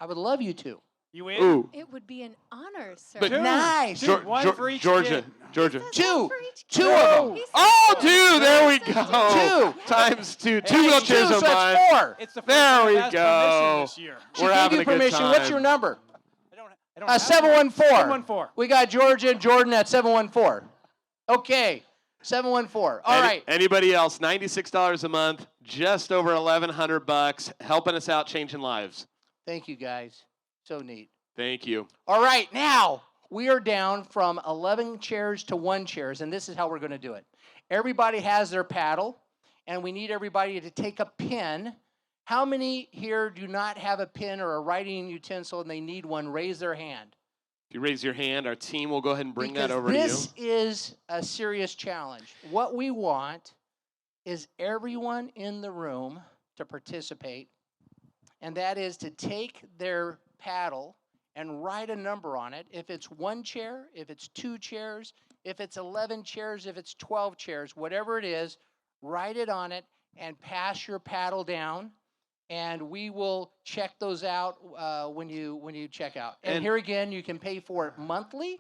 I would love you to. You in? Ooh. It would be an honor, sir. But nice. One for each Georgia. kid. Georgia. Two. Two of them. Oh, 2. There we go. 2. Times 2. 2 Hey, wheelchairs two, a so month. that's 4. It's the first There time we I've asked go. permission this year. She We're gave having you a good permission. time. What's your number? I don't have 714. 714. We got Georgia and Jordan at 714. Okay, 714. All right. Anybody else? $96 a month, just over $1,100, helping us out, changing lives. Thank you, guys. So neat. Thank you. All right, now we are down from 11 chairs to 1 chairs, and this is how we're going to do it. Everybody has their paddle, and we need everybody to take a pen. How many here do not have a pen or a writing utensil and they need one? Raise their hand. If you raise your hand, our team will go ahead and bring that Because over to you. this is a serious challenge. What we want is everyone in the room to participate, and that is to take their paddle and write a number on it. If it's 1 chair, if it's 2 chairs, if it's 11 chairs, if it's 12 chairs, whatever it is, write it on it and pass your paddle down, and we will check those out when you check out. And here again, you can pay for it monthly,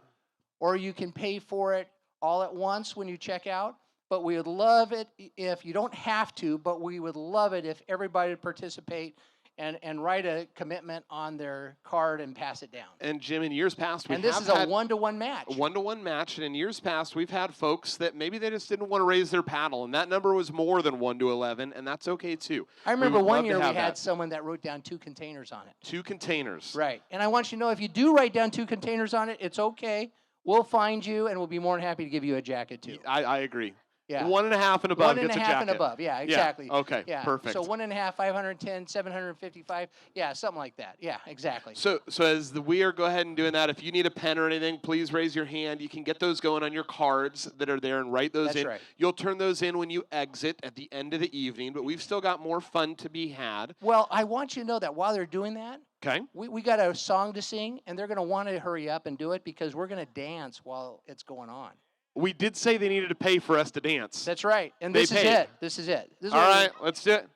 or you can pay for it all at once when you check out. But we would love it if you don't have to, but we would love it if everybody would participate and write a commitment on their card and pass it down. And Jim, in years past, we And this have is a had one-to-one match. A one-to-one match, and in years past, we've had folks that maybe they just didn't want to raise their paddle, and that number was more than 1 to 11, and that's okay too. I remember would one love to year we have had that. someone that wrote down 2 containers on it. 2 containers. Right. And I want you to know, if you do write down 2 containers on it, it's okay. We'll find you, and we'll be more than happy to give you a jacket too. I agree. Yeah. 1.5 and above 1 and gets a a half jacket. and above. Yeah, exactly. Yeah. Okay. Yeah. Perfect. So 1.5, 510, 755. Yeah, something like that. Yeah, exactly. So as we are go ahead and doing that, if you need a pen or anything, please raise your hand. You can get those going on your cards that are there and write those That's in. right. You'll turn those in when you exit at the end of the evening, but we've still got more fun to be had. Well, I want you to know that while they're doing that, Okay. we got a song to sing, and they're going to want to hurry up and do it because we're going to dance while it's going on. We did say they needed to pay for us to dance. That's right. And They this is paid. it. This is it. This is All what we- right, let's do it.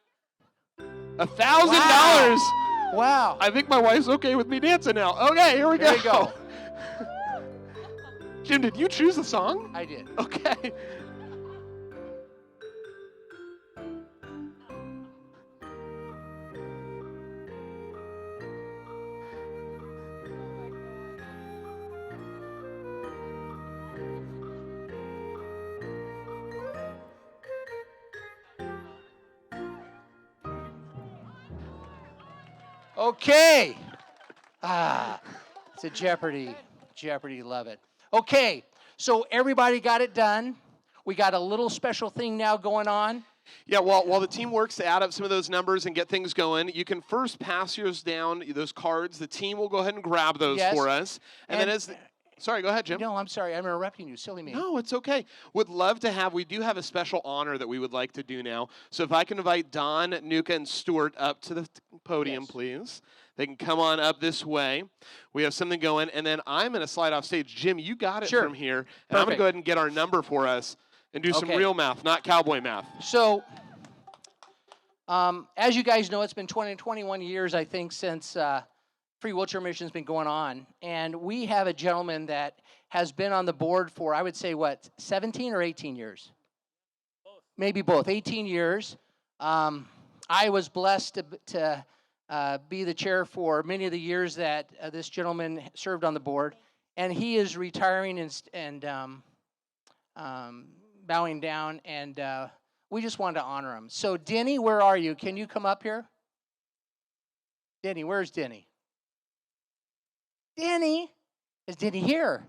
$1,000. Wow. I think my wife's okay with me dancing now. Okay, here we go. Here we go. Jim, did you choose the song? I did. Okay. Okay. It's a Jeopardy. Jeopardy, love it. Okay, so everybody got it done. We got a little special thing now going on. Yeah, while the team works to add up some of those numbers and get things going, you can first pass yours down, those cards. The team will go ahead and grab those Yes. for us. And then as sorry, go ahead, Jim. No, I'm sorry. I'm interrupting you. Silly me. No, it's okay. Would love to have, we do have a special honor that we would like to do now. So if I can invite Don, Nuka, and Stuart up to the podium, please. They can come on up this way. We have something going, and then I'm going to slide off stage. Jim, you got it from here. And I'm going to go ahead and get our number for us and do some Okay. real math, not cowboy math. So, as you guys know, it's been 21 years, I think, since Free Wheelchair Mission's been going on. And we have a gentleman that has been on the board for, I would say, 17 or 18 years? Both. Maybe both. 18 years. I was blessed to be the chair for many of the years that this gentleman served on the board. And he is retiring and bowing down, and we just wanted to honor him. So, Denny, where are you? Can you come up here? Denny, where's Denny? Denny? Is Denny here?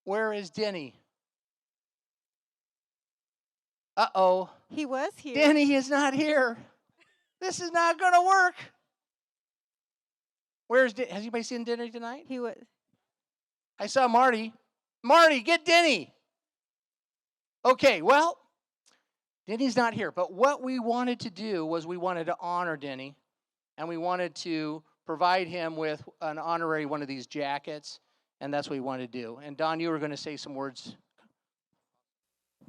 Where is Denny? Uh-oh. He was here. Denny is not here. This is not going to work. Has anybody seen Denny tonight? He was. I saw Marty. Marty, get Denny. Okay, well, Denny's not here. But what we wanted to do was we wanted to honor Denny, and we wanted to provide him with an honorary one of these jackets, and that's what we wanted to do. And Don, you were going to say some words.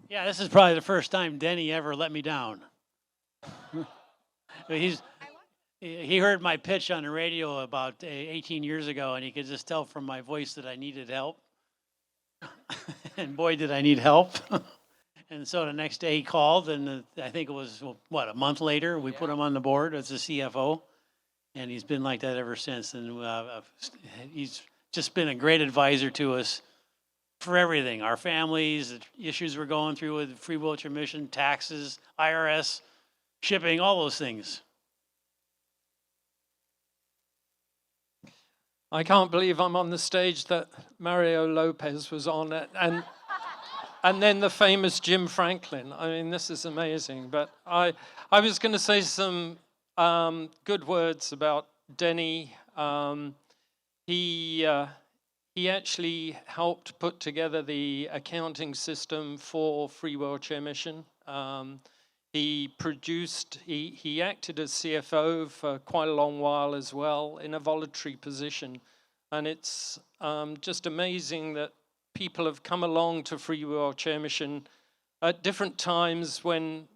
Yeah, this is probably the first time Denny ever let me down. He heard my pitch on the radio about 18 years ago, and he could just tell from my voice that I needed help. And boy, did I need help. And so the next day he called, and I think it was, a month later, we put him on the board as the CFO. And he's been like that ever since. And he's just been a great advisor to us for everything. Our families, the issues we're going through with Free Wheelchair Mission, taxes, IRS, shipping, all those things. I can't believe I'm on the stage that Mario Lopez was on it, and then the famous Jim Franklin. I mean, this is amazing. But I was going to say some good words about Denny. he actually helped put together the accounting system for Free Wheelchair Mission. He acted as CFO for quite a long while as well in a voluntary position. And it's just amazing that people have come along to Free Wheelchair Mission at different times when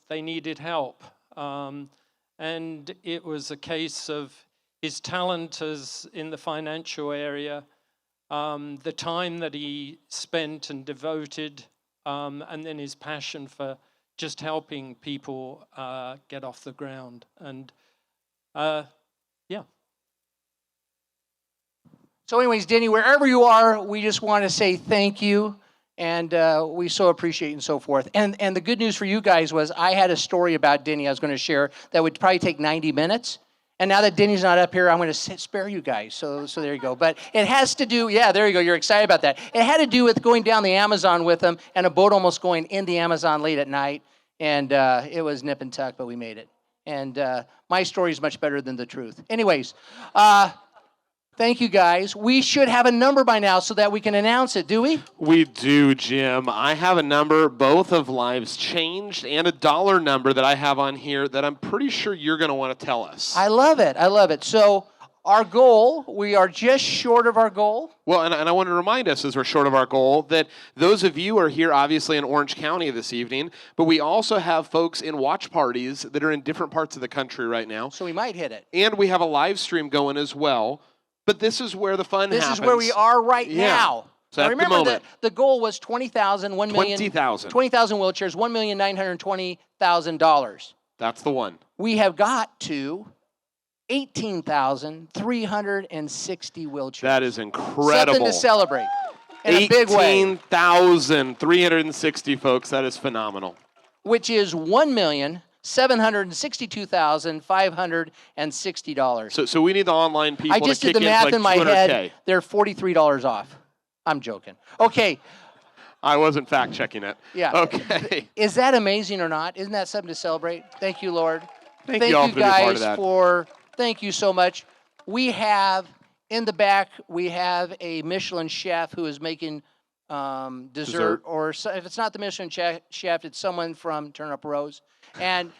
they needed help. And it was a case of his talent as in the financial area, the time that he spent and devoted, and then his passion for just helping people get off the ground. And yeah. So anyways, Denny, wherever you are, we just want to say thank you. And we so appreciate you and so forth. And the good news for you guys was I had a story about Denny I was going to share that would probably take 90 minutes. And now that Denny's not up here, I'm going to spare you guys. So there you go. But it has to do, yeah, there you go. You're excited about that. It had to do with going down the Amazon with him and a boat almost going in the Amazon late at night. And it was nip and tuck, but we made it. And my story is much better than the truth. Anyways, thank you, guys. We should have a number by now so that we can announce it, do we? We do, Jim. I have a number, both of Lives Changed, and a dollar number that I have on here that I'm pretty sure you're going to want to tell us. I love it. I love it. So our goal, we are just short of our goal. Well, and I want to remind us as we're short of our goal that those of you are here obviously in Orange County this evening, but we also have folks in watch parties that are in different parts of the country right now. So we might hit it. And we have a live stream going as well. But this is where the fun happens. This is where we are right now. So now at remember, the moment, the goal was 20,000, 1 million. 20,000. 20,000 wheelchairs, $1,920,000. That's the one. We have got to 18,360 wheelchairs. That is incredible. Something to celebrate in a big way. 18,360 folks. That is phenomenal. Which is $1,762,560. So we need the online people I just to did kick the math like in my 200K. head. They're $43 off. I'm joking. Okay. I wasn't fact checking it. Yeah. Okay. Is that amazing or not? Isn't that something to celebrate? Thank you, Lord. Thank you all for being guys part of that. Thank you so much. We have in the back, we have a Michelin chef who is making dessert. Or if it's not the Michelin chef, it's someone from Turnip Rose. And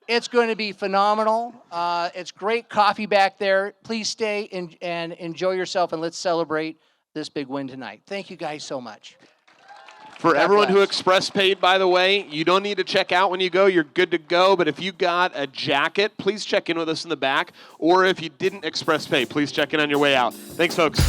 it's going to be phenomenal. It's great coffee back there. Please stay and enjoy yourself, and let's celebrate this big win tonight. Thank you guys so much. For God everyone who bless. express paid, by the way, you don't need to check out when you go. You're good to go. But if you got a jacket, please check in with us in the back. Or if you didn't express pay, please check in on your way out. Thanks, folks.